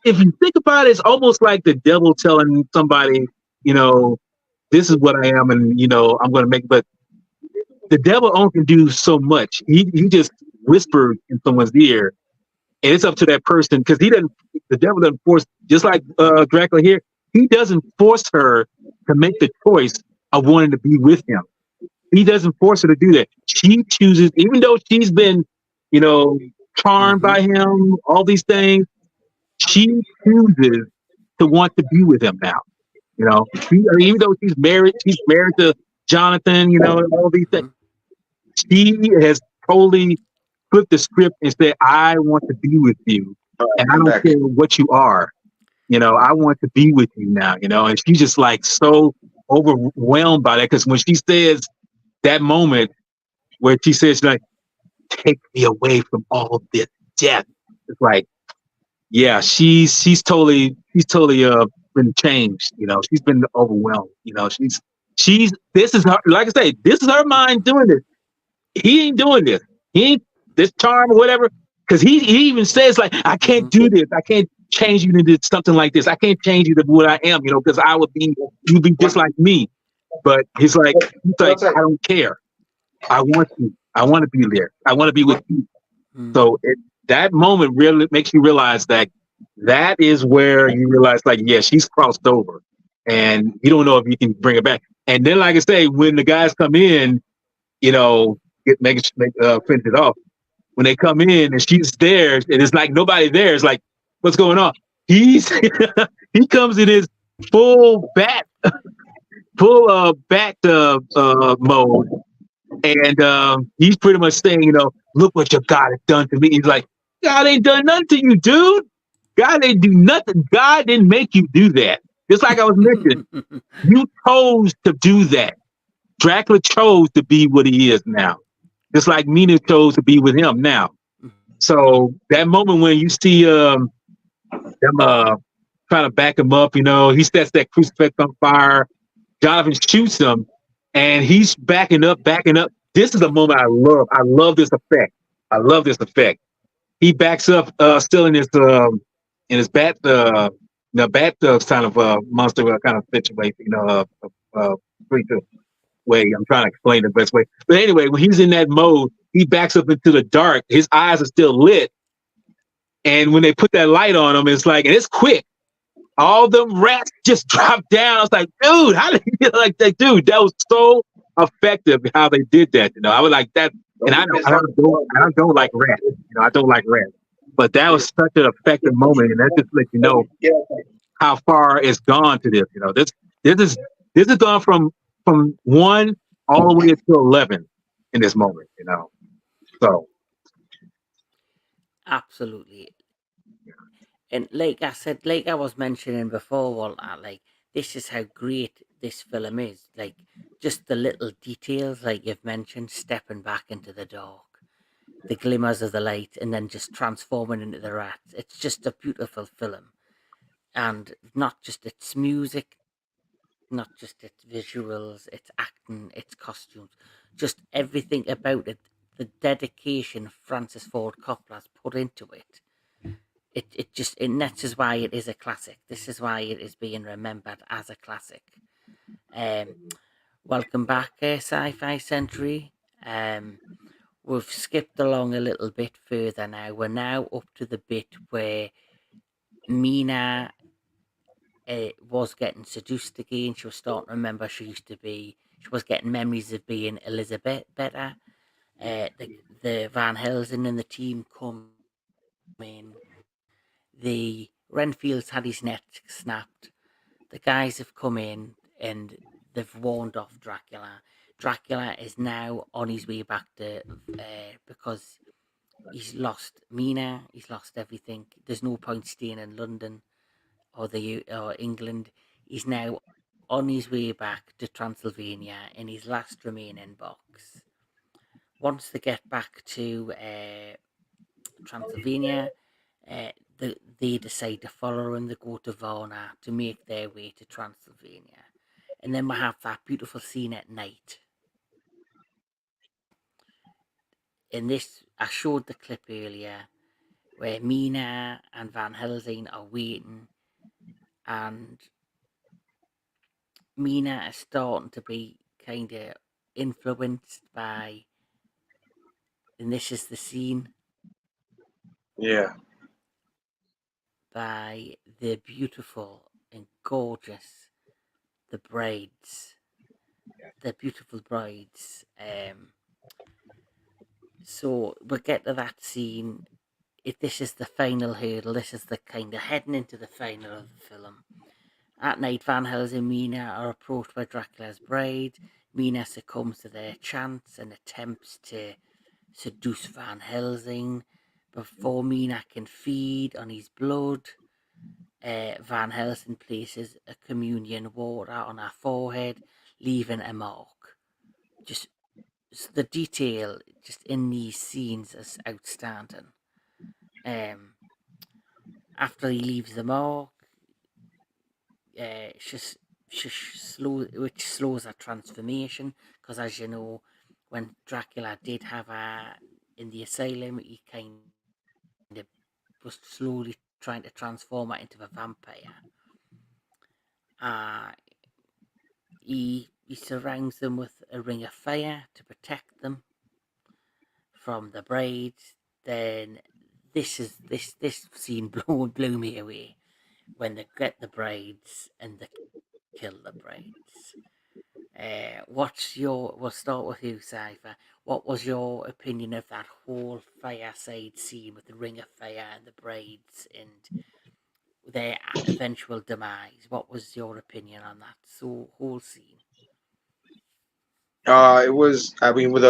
if you think about it, it's almost like the devil telling somebody, you know, this is what I am, and I'm going to make. But the devil only can do so much. He just whispers in someone's ear, and it's up to that person because he doesn't. The devil doesn't force, just like Dracula here. He doesn't force her to make the choice of wanting to be with him. He doesn't force her to do that. She chooses, even though she's been, charmed by mm-hmm. him, all these things. She chooses to want to be with him now. Even though she's married to Jonathan. All these things. Mm-hmm. She has totally flipped the script and said, "I want to be with you, and I don't care what you are. I want to be with you now." And she's just like so overwhelmed by that because when she says that moment where she says, like, "Take me away from all this death," it's like, yeah, she's totally been changed. She's been overwhelmed. She's this is her, like I say, this is her mind doing this. He ain't doing this. He ain't this charm or whatever. Because he even says, like, I can't Mm-hmm. do this. I can't change you into something like this. I can't change you to what I am, because you'd be just like me. But he's like, I don't care. I want you. I want to be there. I want to be with you. Mm-hmm. So that moment really makes you realize that that is where you realize, like, yeah, she's crossed over, and you don't know if you can bring her back. And then, like I say, when the guys come in, you know, finish it off. When they come in and she's there, and it's like nobody there. It's like, what's going on? He's he comes in his full bat, full bat mode, and he's pretty much saying, look what your God has done to me. He's like, God ain't done nothing to you, dude. God ain't do nothing. God didn't make you do that. Just like I was mentioning, you chose to do that. Dracula chose to be what he is now. Just like Mina chose to be with him now. So that moment when you see them trying to back him up, he sets that crucifix on fire. Jonathan shoots him, and he's backing up, backing up. This is a moment I love. I love this effect. I love this effect. He backs up, still in his bat, bat kind of monster kind of situation, creature way. I'm trying to explain the best way. But anyway, when he's in that mode, he backs up into the dark. His eyes are still lit, and when they put that light on him, it's like, and it's quick. All them rats just dropped down. I was like, dude, how did you get like that? Dude, that was so effective how they did that. I was like that, and I don't like rats. I don't like rats. But that was such an effective moment, and that just lets you know how far it's gone to this. This is gone from 1 all the way to 11 in this moment. So Absolutely. And like I said, like I was mentioning before, Walter, like this is how great this film is. Like just the little details, like you've mentioned, stepping back into the dark, the glimmers of the light, and then just transforming into the rats. It's just a beautiful film, and not just its music, not just its visuals, its acting, its costumes, just everything about it. The dedication Francis Ford Coppola's put into it. And that's just why it is a classic. This is why it is being remembered as a classic. Um, Welcome back, Sci-Fi Century. We've skipped along a little bit further now. We're now up to the bit where Mina was getting seduced again. She was starting to remember she used to be. She was getting memories of being Elizabeth better. The Van Helsing and the team come in. The Renfield's had his neck snapped. The guys have come in and they've warned off Dracula. Dracula is now on his way back to because he's lost Mina. He's lost everything. There's no point staying in London or England. He's now on his way back to Transylvania in his last remaining box. Once they get back to Transylvania, they decide to follow him. They go to Varna to make their way to Transylvania. And then we have that beautiful scene at night. In this, I showed the clip earlier where Mina and Van Helsing are waiting, and Mina is starting to be kind of influenced by, and this is the scene, Yeah. by the beautiful and gorgeous, the brides, the beautiful brides. So we'll get to that scene. If this is the final hurdle, this is the kind of heading into the final of the film. At night, Van Helsing and Mina are approached by Dracula's bride. Mina succumbs to their chants and attempts to seduce Van Helsing. Before Mina can feed on his blood, Van Helsing places a communion water on her forehead, leaving a mark. Just the detail just in these scenes is outstanding. After he leaves the mark, which slows her transformation, because as you know, when Dracula did have her in the asylum, he kind of was slowly trying to transform her into a vampire. Uh, he surrounds them with a ring of fire to protect them from the braids. Then this scene blew me away when they get the brides and they kill the brides. We'll start with you, Cypher. What was your opinion of that whole fireside scene with the ring of fire and the brides and their eventual demise? What was your opinion on that whole scene? It was, I mean, with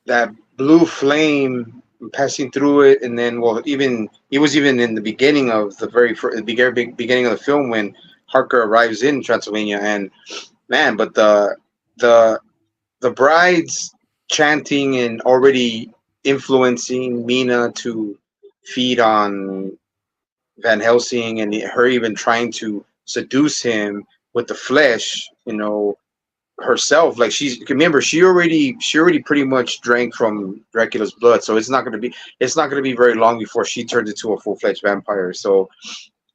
that blue flame passing through it, and then, well, even it was even in the beginning of the very first, beginning of the film when Harker arrives in Transylvania, and man, but the the brides chanting and already influencing Mina to feed on Van Helsing, and her even trying to seduce him with the flesh, herself. Like, she's, remember, she already pretty much drank from Dracula's blood, so it's not gonna be very long before she turns into a full-fledged vampire. So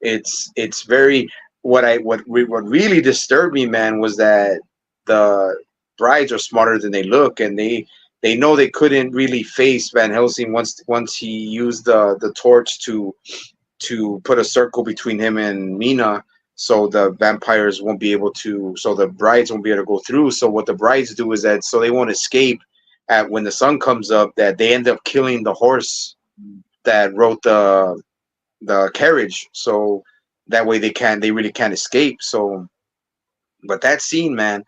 it's very, what really disturbed me, man, was that the brides are smarter than they look, and they know they couldn't really face Van Helsing once he used the torch to put a circle between him and Mina, so the vampires won't be able to, so the brides won't be able to go through. So what the brides do is that, so they won't escape at when the sun comes up, that they end up killing the horse that rode the carriage, so that way they really can't escape. So, but that scene, man,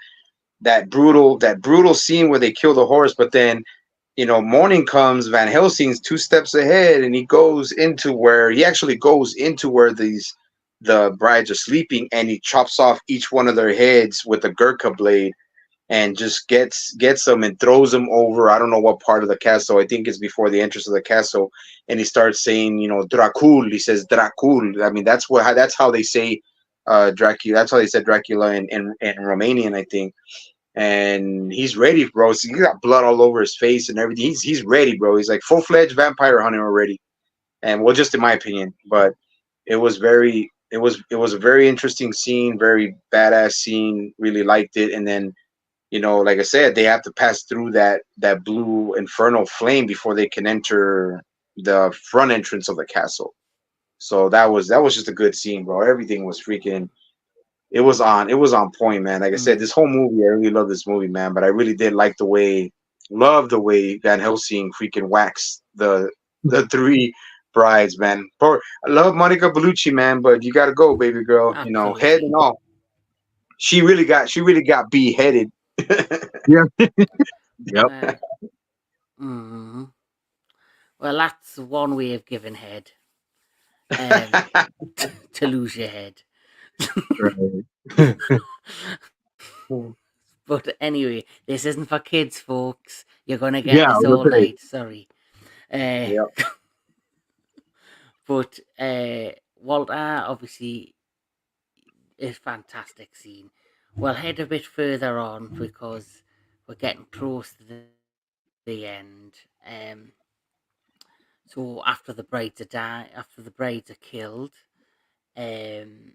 that brutal scene where they kill the horse, but then, morning comes, Van Helsing's 2 steps ahead, and he actually goes into where the brides are sleeping, and he chops off each one of their heads with a Gurkha blade, and just gets them and throws them over. I don't know what part of the castle. I think it's before the entrance of the castle, and he starts saying, Dracul. He says Dracul. I mean, that's how they say Dracula. That's how they said Dracula in Romanian, I think. And he's ready, bro. So he got blood all over his face and everything. He's ready, bro. He's like full-fledged vampire hunter already. And, well, just in my opinion, but it was a very interesting scene, very badass scene. Really liked it. And then, like I said, they have to pass through that blue infernal flame before they can enter the front entrance of the castle. So that was just a good scene, bro. Everything was freaking. It was on point, man. Like I said, this Mm. whole movie, I really love this movie, man. But I really did love the way Van Helsing freaking waxed the three brides, man. I love Monica Bellucci, man, but you gotta go, baby girl. Head and Absolutely. all. She really got beheaded. Yeah. Yep. Uh, mm. Well, that's one way of giving head. Um, to lose your head. Right. But anyway, this isn't for kids, folks. You're gonna get Yeah, I this was all gonna say. night. Sorry. Uh, Yeah. but Walter, obviously, is fantastic scene. We'll head a bit further on because we're getting close to the end. So after the brides are killed, um,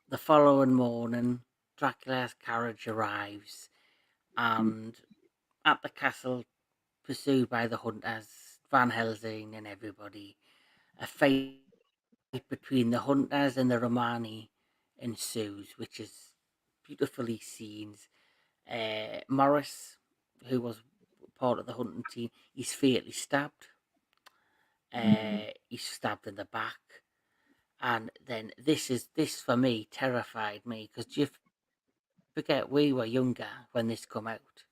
the following morning, Dracula's carriage arrives, and at the castle, pursued by the hunters, Van Helsing and everybody, a fight between the hunters and the Romani ensues, which is beautifully seen. Morris, who was part of the hunting team, he's fatally stabbed. He's stabbed in the back, and then this for me terrified me because do you forget we were younger when this come out? It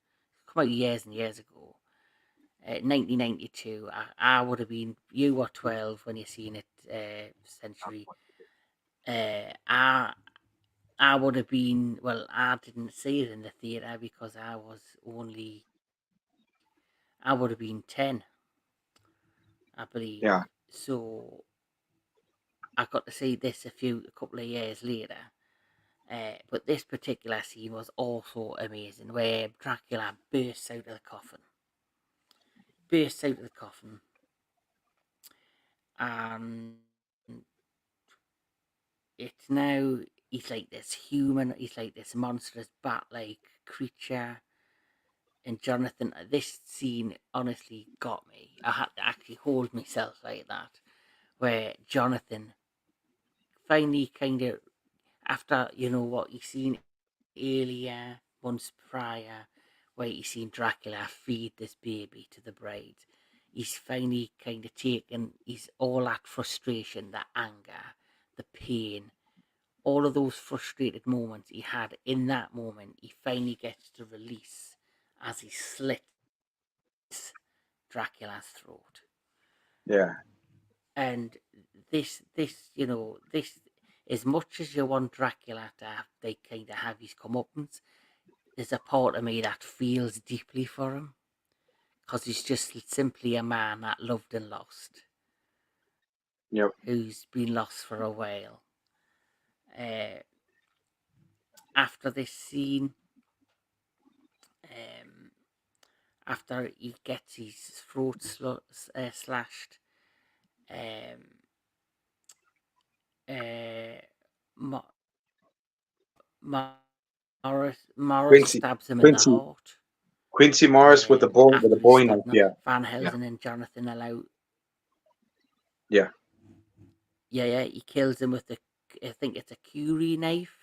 come out years and years ago. 1992. I would have been. You were 12 when you seen it. Century. I would have been. Well, I didn't see it in the theater because I would have been 10, I believe. Yeah. So I got to see this a couple of years later. But this particular scene was also amazing, where Dracula bursts out of the coffin, and it's now he's like this monstrous bat-like creature, And Jonathan, this scene honestly got me. I had to actually hold myself like that, where Jonathan finally kind of, after what you seen earlier months prior, where you seen Dracula feed this baby to the bride, he's finally kind of taken all that frustration, the anger, the pain, all of those frustrated moments he had in that moment, he finally gets to release as he slits Dracula's throat. Yeah. And this, as much as you want Dracula to have, they kind of have his comeuppance, there's a part of me that feels deeply for him, because he's just simply a man that loved and lost, Yep. who's been lost for a while. After this scene, um, after he gets his throat slashed, um, uh, Morris Quincy, stabs him in the Quincy, heart. Quincy Morris with the After he Bowie knife. stabbed him, Yeah. Van Yeah. Helsing and Jonathan allow. Yeah. Yeah, he kills him with the. I think it's a Curie knife.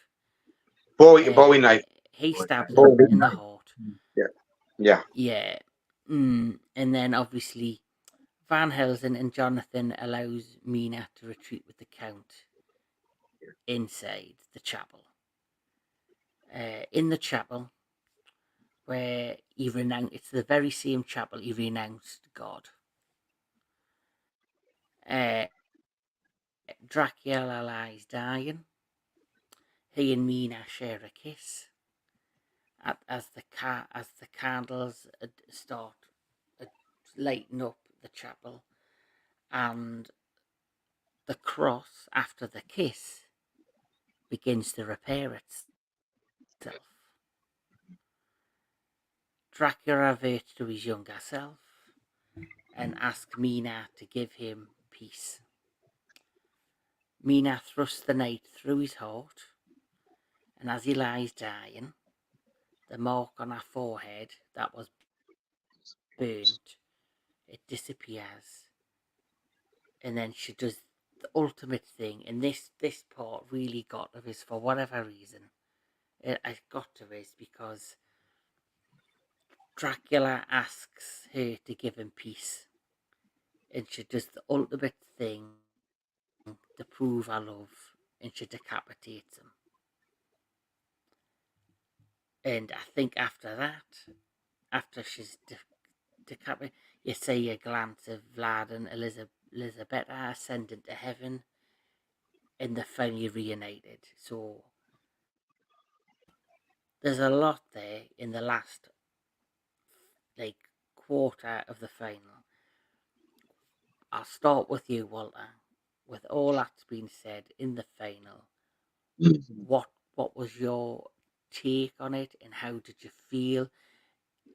Bowie knife. He Boy, stabs him Bowie. in the heart. Yeah. Yeah. Yeah. And then obviously Van Helsing and Jonathan allows Mina to retreat with the Count inside the chapel. In the chapel, where it's the very same chapel he renounced God. Dracula lies dying. He and Mina share a kiss as the candles start lighting up the chapel, and the cross after the kiss begins to repair itself. Dracula reverts to his younger self and asks Mina to give him peace. Mina thrusts the knife through his heart, and as he lies dying, the mark on her forehead that was burnt, it disappears, and then she does the ultimate thing. And this part really got to us for whatever reason. It got to us because Dracula asks her to give him peace, and she does the ultimate thing to prove her love, and she decapitates him. And I think after that, after she's decapitated, you see a glance of Vlad and Elizabeth ascending to heaven, and they're finally reunited. So there's a lot there in the last like quarter of the final. I'll start with you, Walter. With all that's been said in the final, Mhm. what was your take on it, and how did you feel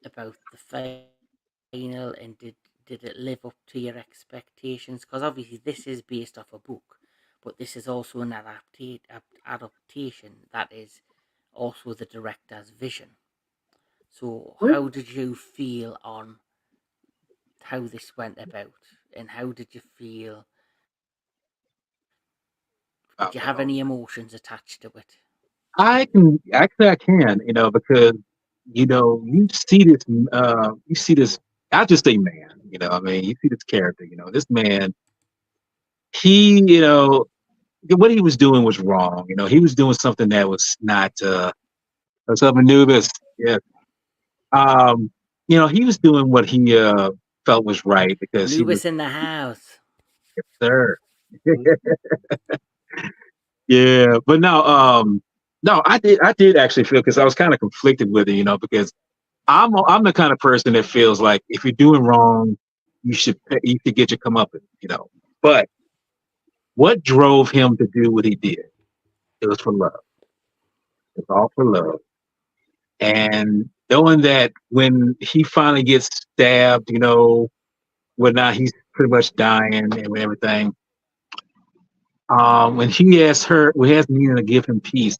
about the final, and did it live up to your expectations? Because obviously this is based off a book, but this is also an adaptation that is also the director's vision. So how did you feel on how this went about, and how did you feel? Did you have any Well, emotions attached to it? I can actually I can, because you see this you see this I'll just say man, I mean, you see this character, this man, he, what he was doing was wrong. He was doing something that was not what's up, Anubis? Yeah. Um, he was doing what he felt was right because he was Anubis in the house. there. Yeah, but no, I did actually feel, because I was kind of conflicted with it, because I'm the kind of person that feels like if you're doing wrong, you should get your comeuppance. But what drove him to do what he did? It was for love. It's all for love. And knowing that when he finally gets stabbed, when now he's pretty much dying and everything. When he asks Nina to give him peace,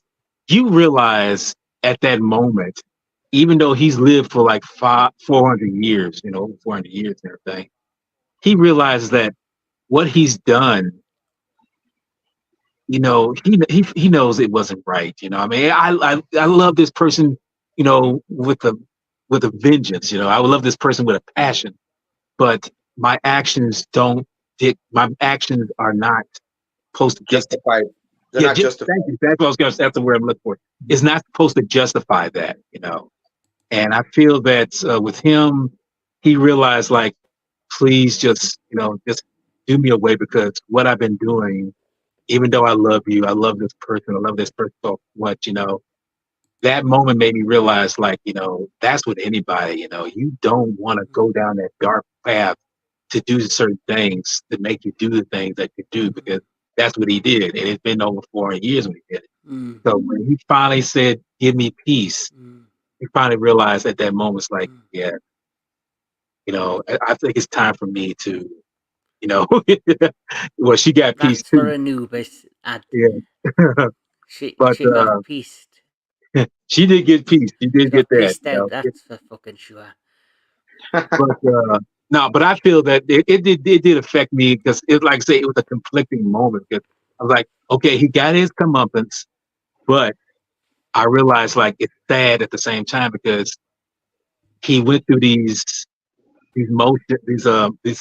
you realize at that moment even though he's lived for like 400 years, 400 years and everything, he realizes that what he's done, he knows it wasn't right. I mean, I love this person, with a vengeance. I would love this person with a passion, but my actions don't. My actions are not supposed to get. Justified. They're Yeah, not just justified. thank you. That's what I was going to. That's the word I'm looking for. It's not supposed to justify that. And I feel that with him, he realized like, please just do me away because what I've been doing, even though I love you, I love this person so much, that moment made me realize like, that's with anybody, you don't want to go down that dark path to do certain things to make you do the things that you do because that's what he did. And it's been over 400 years when he did it. Mm, So when he finally said, give me peace, mm, he finally realized at that moment, it's like, mm. yeah, I think it's time for me to, you know, well, she got peace That's for too. Anubis. Yeah. But She got pieced. she did get peace. She She did get got that, pieced out. That's for fucking sure. But no, but I feel that it did affect me because like I say, it was a conflicting moment because I was like, okay, he got his comeuppance, but I realized like it's sad at the same time because he went through this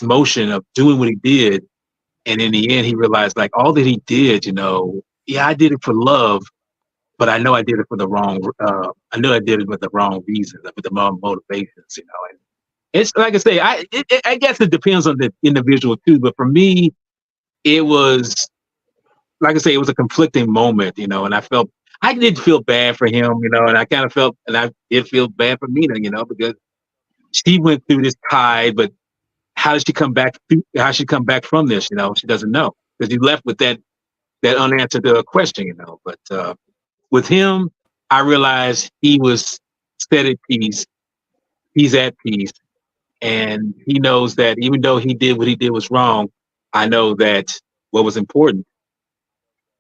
motion of doing what he did, and in the end, he realized like all that he did, yeah, I did it for love, but I know I did it for the wrong. I know I did it with the wrong reasons, with the wrong motivations, And it's like I say, I guess it depends on the individual too. But for me, it was like I say, it was a conflicting moment, and I did feel bad for him, and I kind of felt, and I did feel bad for Mina, because she went through this tide, but how did she come back? How she come back from this? She doesn't know because you left with that unanswered question, But with him, I realized he was set at peace. He's at peace, and he knows that even though he did what he did was wrong, I know that what was important,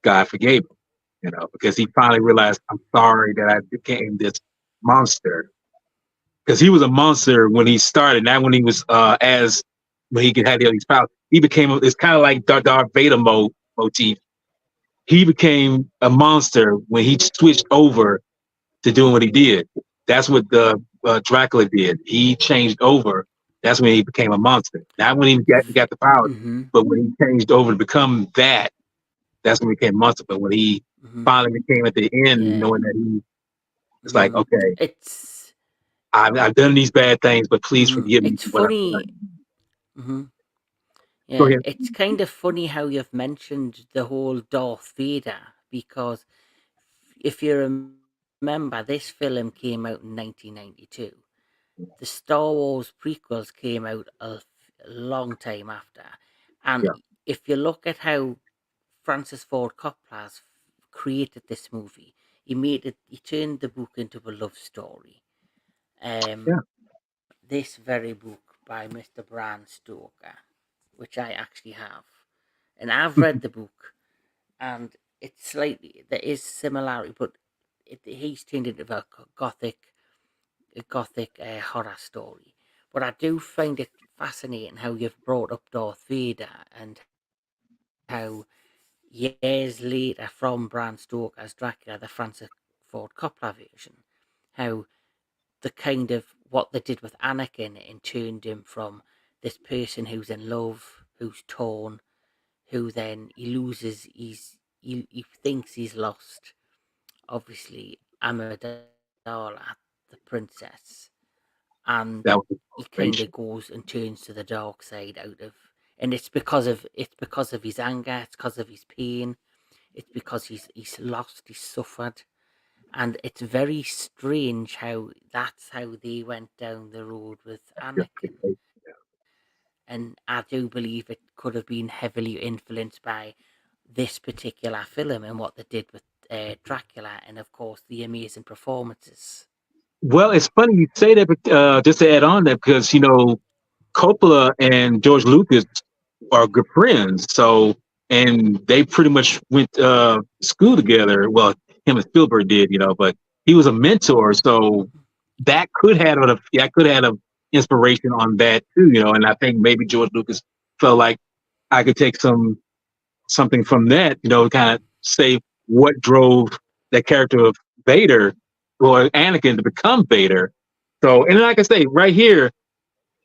God forgave him. Because he finally realized, I'm sorry that I became this monster. Because he was a monster when he started, not when he was when he could have these powers. He became it's kind of like Darth Vader motif. He became a monster when he switched over to doing what he did. That's what the Dracula did. He changed over. That's when he became a monster. Not when he got the power, Mm-hmm. but when he changed over to become that, that's when he became a monster. But when he Mm-hmm. finally became at the end, Yeah. knowing that it's like, Mm. okay, It's I've done these bad things, but please forgive me it's for what I've funny. done. Mm-hmm. Go Yeah, ahead. it's kind of funny how you've mentioned the whole Darth Vader because if you remember, this film came out in 1992. The Star Wars prequels came out a long time after, and Yeah, if you look at how Francis Ford Coppola created this movie, he turned the book into a love story. yeah. This very book by Mr. Bram Stoker, which I actually have, and I've read the book, and it's slightly there is similarity, but he's turned into a gothic horror story. But I do find it fascinating how you've brought up Darth Vader and how years later, from Bram Stoker's Dracula, the Francis Ford Coppola version, how the kind of what they did with Anakin and turned him from this person who's in love, who's torn, who then he loses he thinks he's lost obviously Amidala, the princess, and That was his he kind of motivation. goes and turns to the dark side and it's because of his anger, it's because of his pain, it's because he's lost, he's suffered, and it's very strange how that's how they went down the road with Anakin. And I do believe it could have been heavily influenced by this particular film and what they did with Dracula, and of course the amazing performances. Well, it's funny you say that, but just to add on that, because Coppola and George Lucas are good friends. So, and they pretty much went school together. Well, him and Spielberg did, but he was a mentor. So that could have a inspiration on that too, and I think maybe George Lucas felt like I could take something from that, kind of say what drove that character of Vader or Anakin to become Vader. So, and like I say, right here,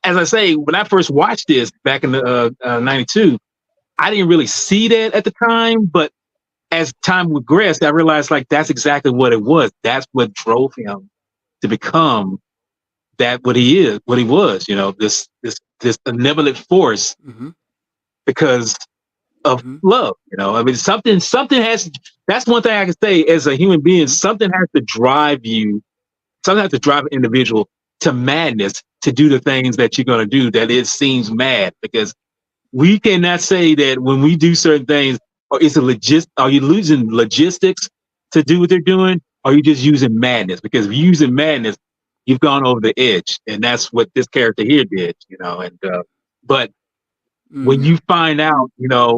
as I say, when I first watched this back in the '92, I didn't really see that at the time, but as time progressed, I realized like that's exactly what it was. That's what drove him to become that what he was. This benevolent force Mm-hmm. because of Mm-hmm. love. I mean, something has. That's one thing I can say as a human being. Mm-hmm. Something has to drive you. Something has to drive an individual to madness to do the things that you're going to do. That it seems mad because we cannot say that when we do certain things, or it's a are you losing logistics to do what they're doing, or are you just using madness? Because if you're using madness, you've gone over the edge, and that's what this character here did. And but when Mm-hmm. you find out,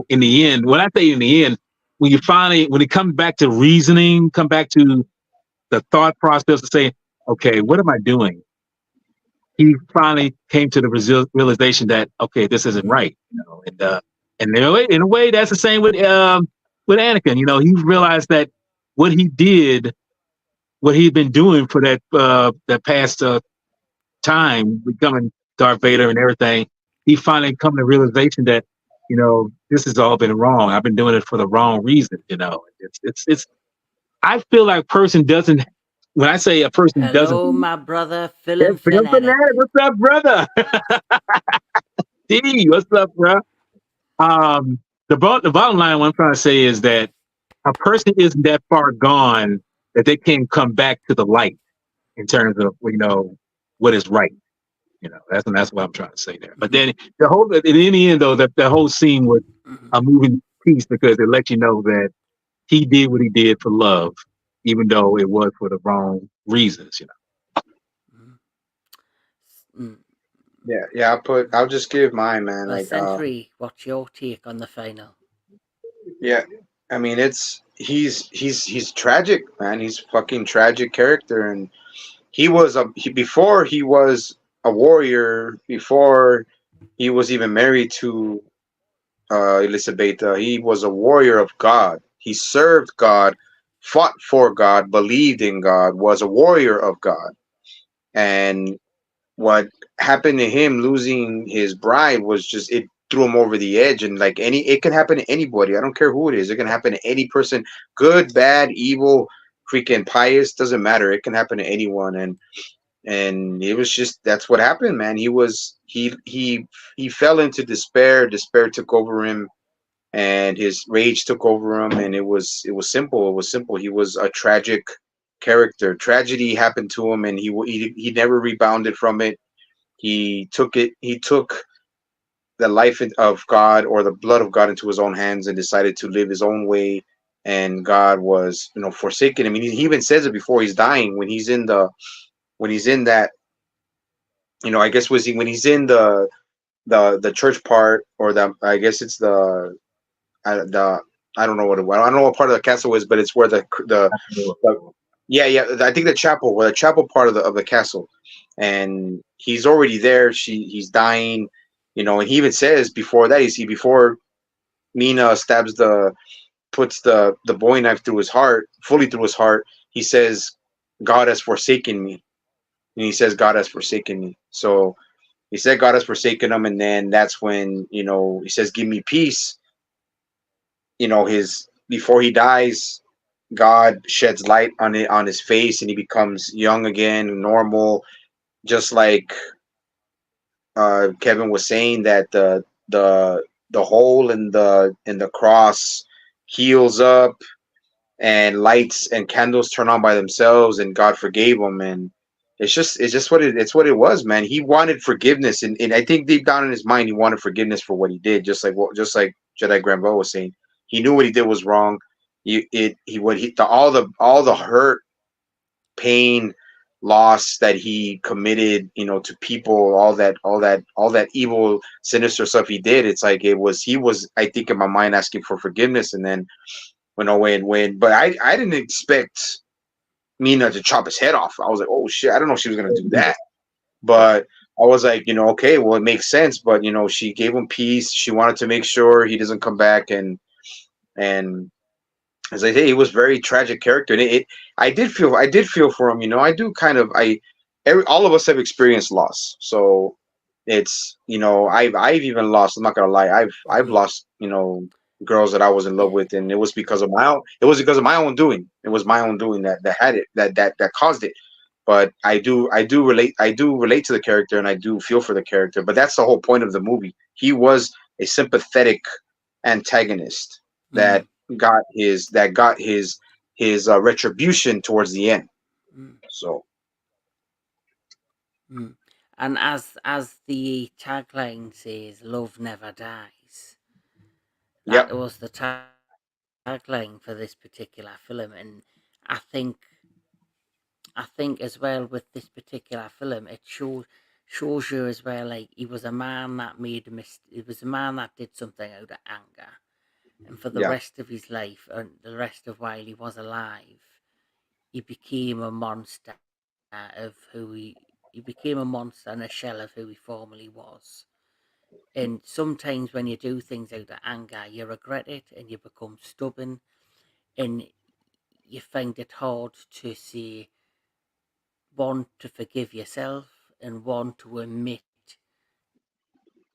in the end, when I say in the end, when it comes back to reasoning, come back to the thought process of saying, okay, what am I doing? He finally came to the realization that, okay, this isn't Mm-hmm. right, and in a way, that's the same with Anakin. He realized that what he did, what he'd been doing for that past time, becoming Darth Vader and everything, he finally come to the realization that, this has all been wrong. I've been doing it for the wrong reason. It's. I feel like person doesn't. When I say a person doesn't, Hello, my brother, Phil Film Fanatic. Fanatic, what's up, brother? D, what's up, bro? The bottom line, what I'm trying to say is that a person isn't that far gone that they can't come back to the light in terms of what is right. That's what I'm trying to say there. But Mm-hmm. then in the end though, the whole scene was Mm-hmm. a moving piece because it let you know that he did what he did for love, even though it was for the wrong reasons. Mm-hmm. Yeah. I'll just give mine, man. Well, Like, Century, what's your take on the final? yeah. I mean, he's tragic, man. He's fucking tragic character, and before he was a warrior, before he was even married to Elizabeth. He was a warrior of God. He served God, fought for God, believed in God, was a warrior of God. And what happened to him losing his bride was just it threw him over the edge. And like it can happen to anybody. I don't care who it is. It can happen to any person, good, bad, evil, freaking pious, doesn't matter. It can happen to anyone. And it was just that's what happened, man. He fell into despair. Despair took over him, and his rage took over him, and it was simple. It was simple. He was a tragic character. Tragedy happened to him, and he never rebounded from it. He took the life of God or the blood of God into his own hands and decided to live his own way. And God was, forsaken him. I mean, he even says it before he's dying when he's in that, I guess when he's in the church part, or the I guess it's the I don't know I don't know what part of the castle is, but it's where the yeah, I think the chapel, where the chapel part of the castle, and he's already there. He's dying, and he even says before that, before Mina puts the bowie knife through his heart, fully through his heart, he says, God has forsaken me. And he says, God has forsaken me. So he said God has forsaken him, and then that's when he says, "Give me peace." His before he dies, God sheds light on his face, and he becomes young again, normal, just like Kevin was saying that the hole in the cross heals up, and lights and candles turn on by themselves, and God forgave him. And it's just what it was, man. He wanted forgiveness, and I think deep down in his mind he wanted forgiveness for what he did, just like Jedi Granville was saying. He knew what he did was wrong. All the hurt, pain, loss that he committed, to people, all that evil, sinister stuff he did. It's like he was, I think, in my mind, asking for forgiveness. And then when but I didn't expect Mina to chop his head off. I was like, oh shit, I don't know if she was gonna do that, but I was like, okay, well, it makes sense. But she gave him peace. She wanted to make sure he doesn't come back, and as I say, he was very tragic character, and I did feel for him. I do kind of, all of us have experienced loss, so it's, I've even lost. I'm not gonna lie, I've Mhm. lost, girls that I was in love Yeah. with, and it was because of my own. It was because of my own doing. It was my own doing that had it, that caused it. But I do relate to the character, and I do feel for the character. But that's the whole point of the movie. He was a sympathetic antagonist that Mm. got his retribution towards the end. Mm. So Mm. And as the tagline says, "Love never dies." yep, That was the tagline for this particular film, and I think I think as well with this particular film, it shows you as well, like, he was a man that made a he was a man that did something out of anger, and for the yeah, rest of his life and the rest of while he was alive, he became a monster of who he became a monster and a shell of who he formerly was. And sometimes when you do things out of anger, you regret it and you become stubborn, and you find it hard to say, one, to forgive yourself, and one, to admit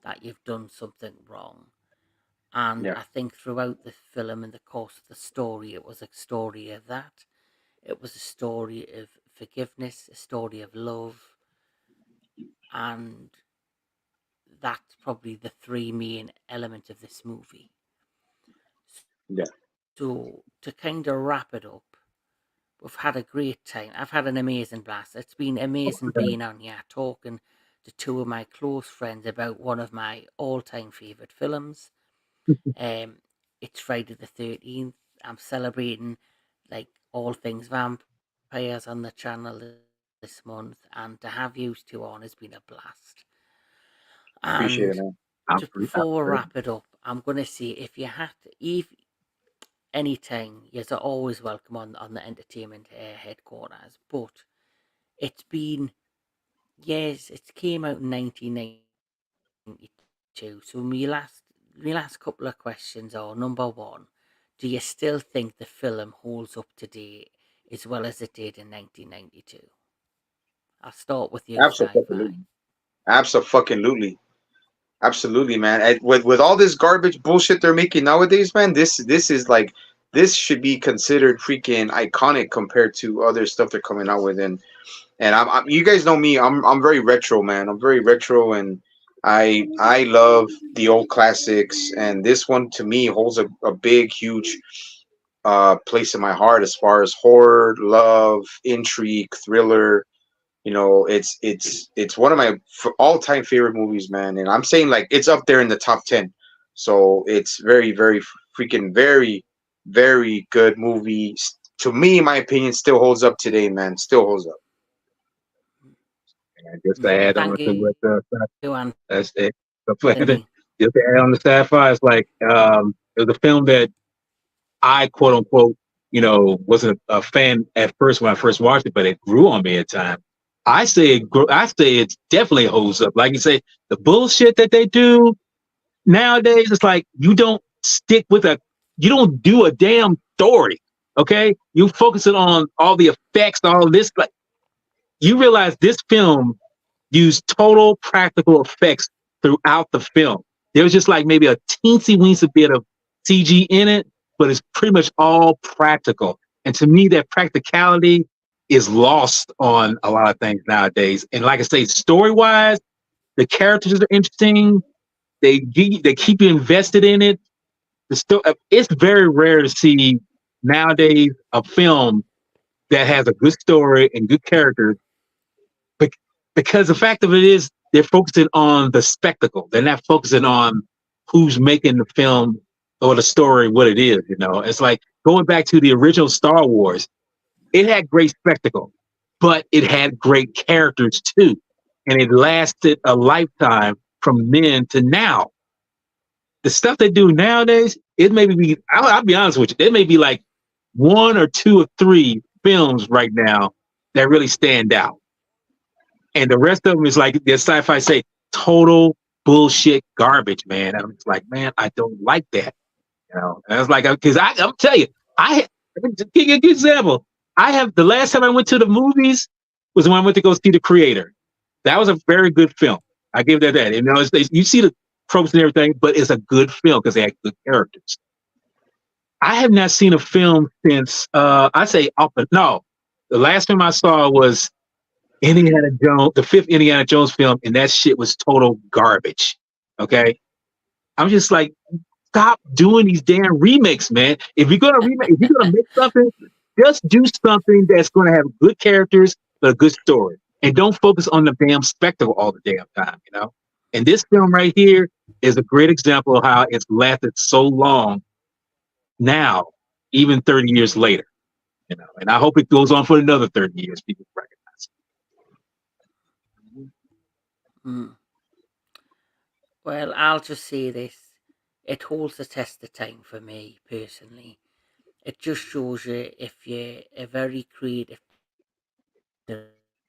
that you've done something wrong. And yeah, I think throughout the film and the course of the story, it was a story of that. It was a story of forgiveness, a story of love, and that's probably the three main elements of this movie. yeah. So to kind of wrap it up, we've had a great time. I've had an amazing blast. It's been amazing being on here talking to two of my close friends about one of my all-time favorite films. Um, it's Friday the 13th. I'm celebrating like all things vampires on the channel this month, and to have you two on has been a blast. And Appreciate it, man. just before we wrap it up, I'm gonna say, if you had to, if anytime, you're always welcome on the entertainment headquarters. But it's been years. It came out in 1992. So my last couple of questions are: number one, do you still think the film holds up today as well as it did in 1992? I'll start with you, Sci-Fi. Absolutely, absolutely, absolutely, man. With all this garbage bullshit they're making nowadays, man, this is like, this should be considered freaking iconic compared to other stuff they're coming out with. And you guys know me. I'm very retro, man. I'm very retro, and I love the old classics. And this one to me holds a big, huge place in my heart as far as horror, love, intrigue, thriller. It's one of my all time favorite movies, man. And I'm saying, like, it's up there in the top 10. So it's very, very freaking very, very good movie. To me, in my opinion, still holds up today, man. Still holds up. And just to add on Thank to you, what Anthony. that's it. Just to add on the sci-fi, it's like it was a film that I quote unquote, wasn't a fan at first when I first watched it, but it grew on me at time. I say it definitely holds up. Like you say, the bullshit that they do nowadays, it's like you don't do a damn story. Okay, you focus it on all the effects, all this. Like, you realize this film used total practical effects throughout the film. There was just like maybe a teensy weensy bit of CG in it, but it's pretty much all practical. And to me, that practicality is lost on a lot of things nowadays. And like I say, story wise, the characters are interesting. They keep you invested in it. It's very rare to see nowadays a film that has a good story and good characters, because the fact of it is they're focusing on the spectacle. They're not focusing on who's making the film or the story what it is. It's like going back to the original Star Wars. It had great spectacle, but it had great characters too, and it lasted a lifetime from then to now. The stuff they do nowadays, it may be. I'll be honest with you. It may be like one or two or three films right now that really stand out, and the rest of them is like the sci-fi say total bullshit garbage, man. I'm just like, man, I don't like that. And I was like, because I'm telling you, to give you a good example. I have the last time I went to the movies was when I went to go see The Creator. That was a very good film. I give that. You see the tropes and everything, but it's a good film because they had good characters. I have not seen a film since I say no. The last film I saw was Indiana Jones, the fifth Indiana Jones film, and that shit was total garbage. Okay, I'm just like, stop doing these damn remakes, man. If you're gonna remake, if you're gonna make something, just do something that's gonna have good characters but a good story, and don't focus on the damn spectacle all the damn time. And this film right here is a great example of how it's lasted so long. Now, even 30 years later, and I hope it goes on for another 30 years. People recognize Mm. Well, I'll just say this. It holds the test of time for me, personally. It just shows you if you're a very creative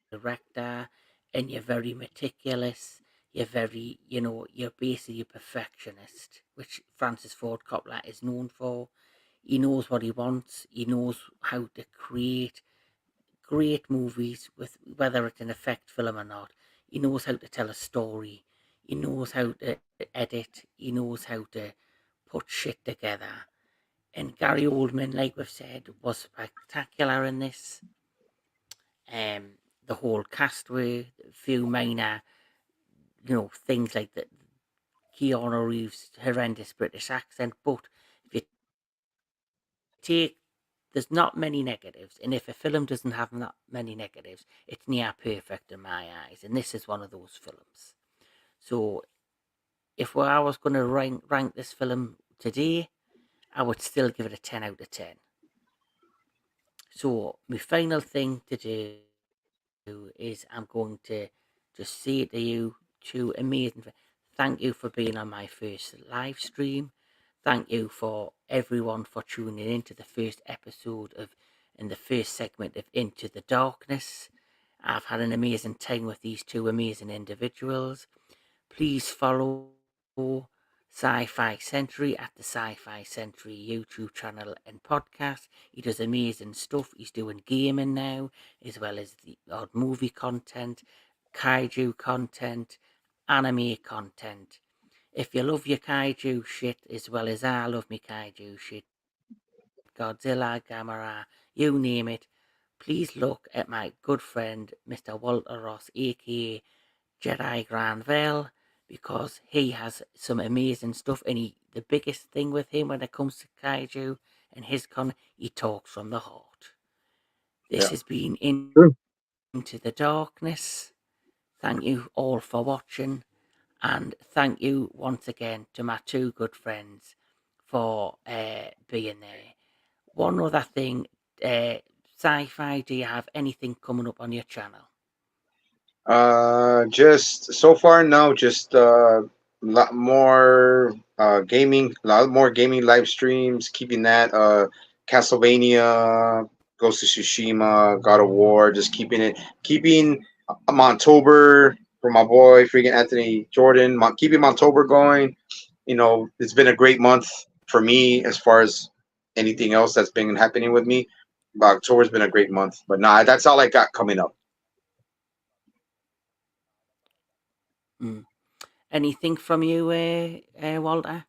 director and you're very meticulous, you're very, you're basically a perfectionist, which Francis Ford Coppola is known for. He knows what he wants, he knows how to create great movies, with whether it's an effect film or not. He knows how to tell a story. He knows how to edit. He knows how to put shit together. And Gary Oldman, like we've said, was spectacular in this. The whole cast were a few minor, things like the Keanu Reeves' horrendous British accent. But if you take, there's not many negatives, and if a film doesn't have that many negatives, it's near perfect in my eyes, and this is one of those films. So if I was going to rank this film today, I would still give it a 10 out of 10. So my final thing to do is I'm going to just say to you two amazing, thank you for being on my first live stream. Thank you for everyone for tuning in to the first episode of and the first segment of Into the Darkness. I've had an amazing time with these two amazing individuals. Please follow Sci-Fi Century at the Sci-Fi Century YouTube channel and podcast. He does amazing stuff. He's doing gaming now, as well as the odd movie content, kaiju content, anime content. If you love your kaiju shit as well as I love my kaiju shit, Godzilla, Gamera, you name it, please look at my good friend Mr. Walter Ross, aka Jedi Granville, because he has some amazing stuff. And the biggest thing with him when it comes to kaiju and his he talks from the heart. This has been Into True. the Darkness. Thank you all for watching, and thank you once again to my two good friends for being there. One other thing, Sci-Fi, do you have anything coming up on your channel? Just so far, no. Just lot more lot more gaming live streams. Keeping that Castlevania, Ghost of Tsushima, God of War. Just keeping Montober for my boy, freaking Anthony Jordan. Keeping Montober going. It's been a great month for me as far as anything else that's been happening with me. But October's been a great month. But nah, that's all I got coming up. Mm. Anything from you, Walter?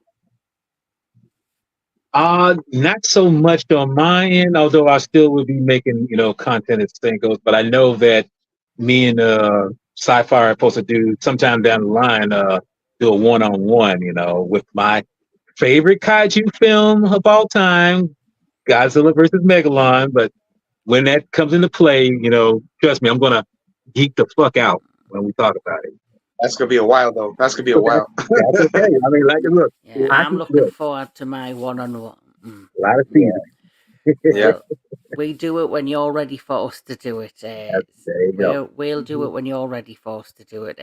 Not so much on my end, although I still will be making, content as thing goes. But I know that me and Sci-Fi are supposed to do sometime down the line, do a one-on-one, with my favorite kaiju film of all time, Godzilla versus Megalon. But when that comes into play, trust me, I'm gonna geek the fuck out when we talk about it. That's gonna be a while though. That's gonna be a But while. that's okay. I mean, like, look, Yeah, I I'm can looking look forward to my one-on-one. a lot of Yeah. seasons. Yeah. Well, we do it when you're ready for us to do it. There you go. We'll do it when you're ready for us to do it.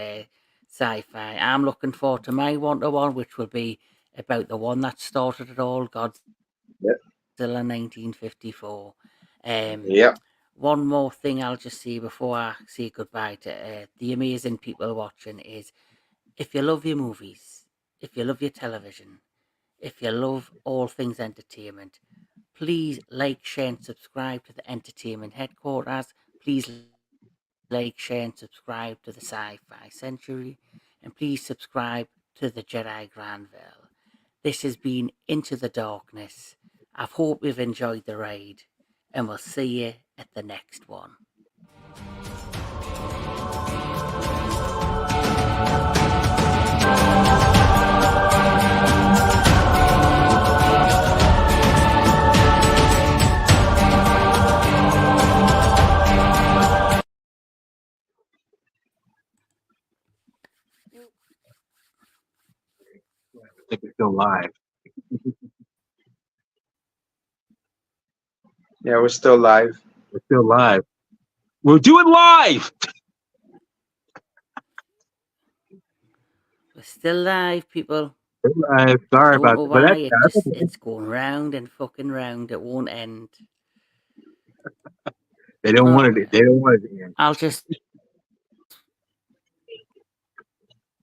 Sci-Fi. I'm looking forward to my one-to-one, which will be about the one that started it all, Godzilla Yep. 1954. Um, Yep. One more thing I'll just say before I say goodbye to the amazing people watching is, if you love your movies, if you love your television, if you love all things entertainment, please like, share, and subscribe to the Entertainment Headquarters. Please like, share, and subscribe to the Sci-Fi Century, and please subscribe to the Jedi Granville. This has been Into the Darkness. I hope you've enjoyed the ride, and we'll see you at the next one. I think we're still live. Yeah, we're still live. We're still live. We'll do it live. We're still live, people. Still live. Sorry Don't about know that. But why. that's okay. It's going round and fucking round. It won't end. They don't Oh, want it. They don't want it to end. I'll just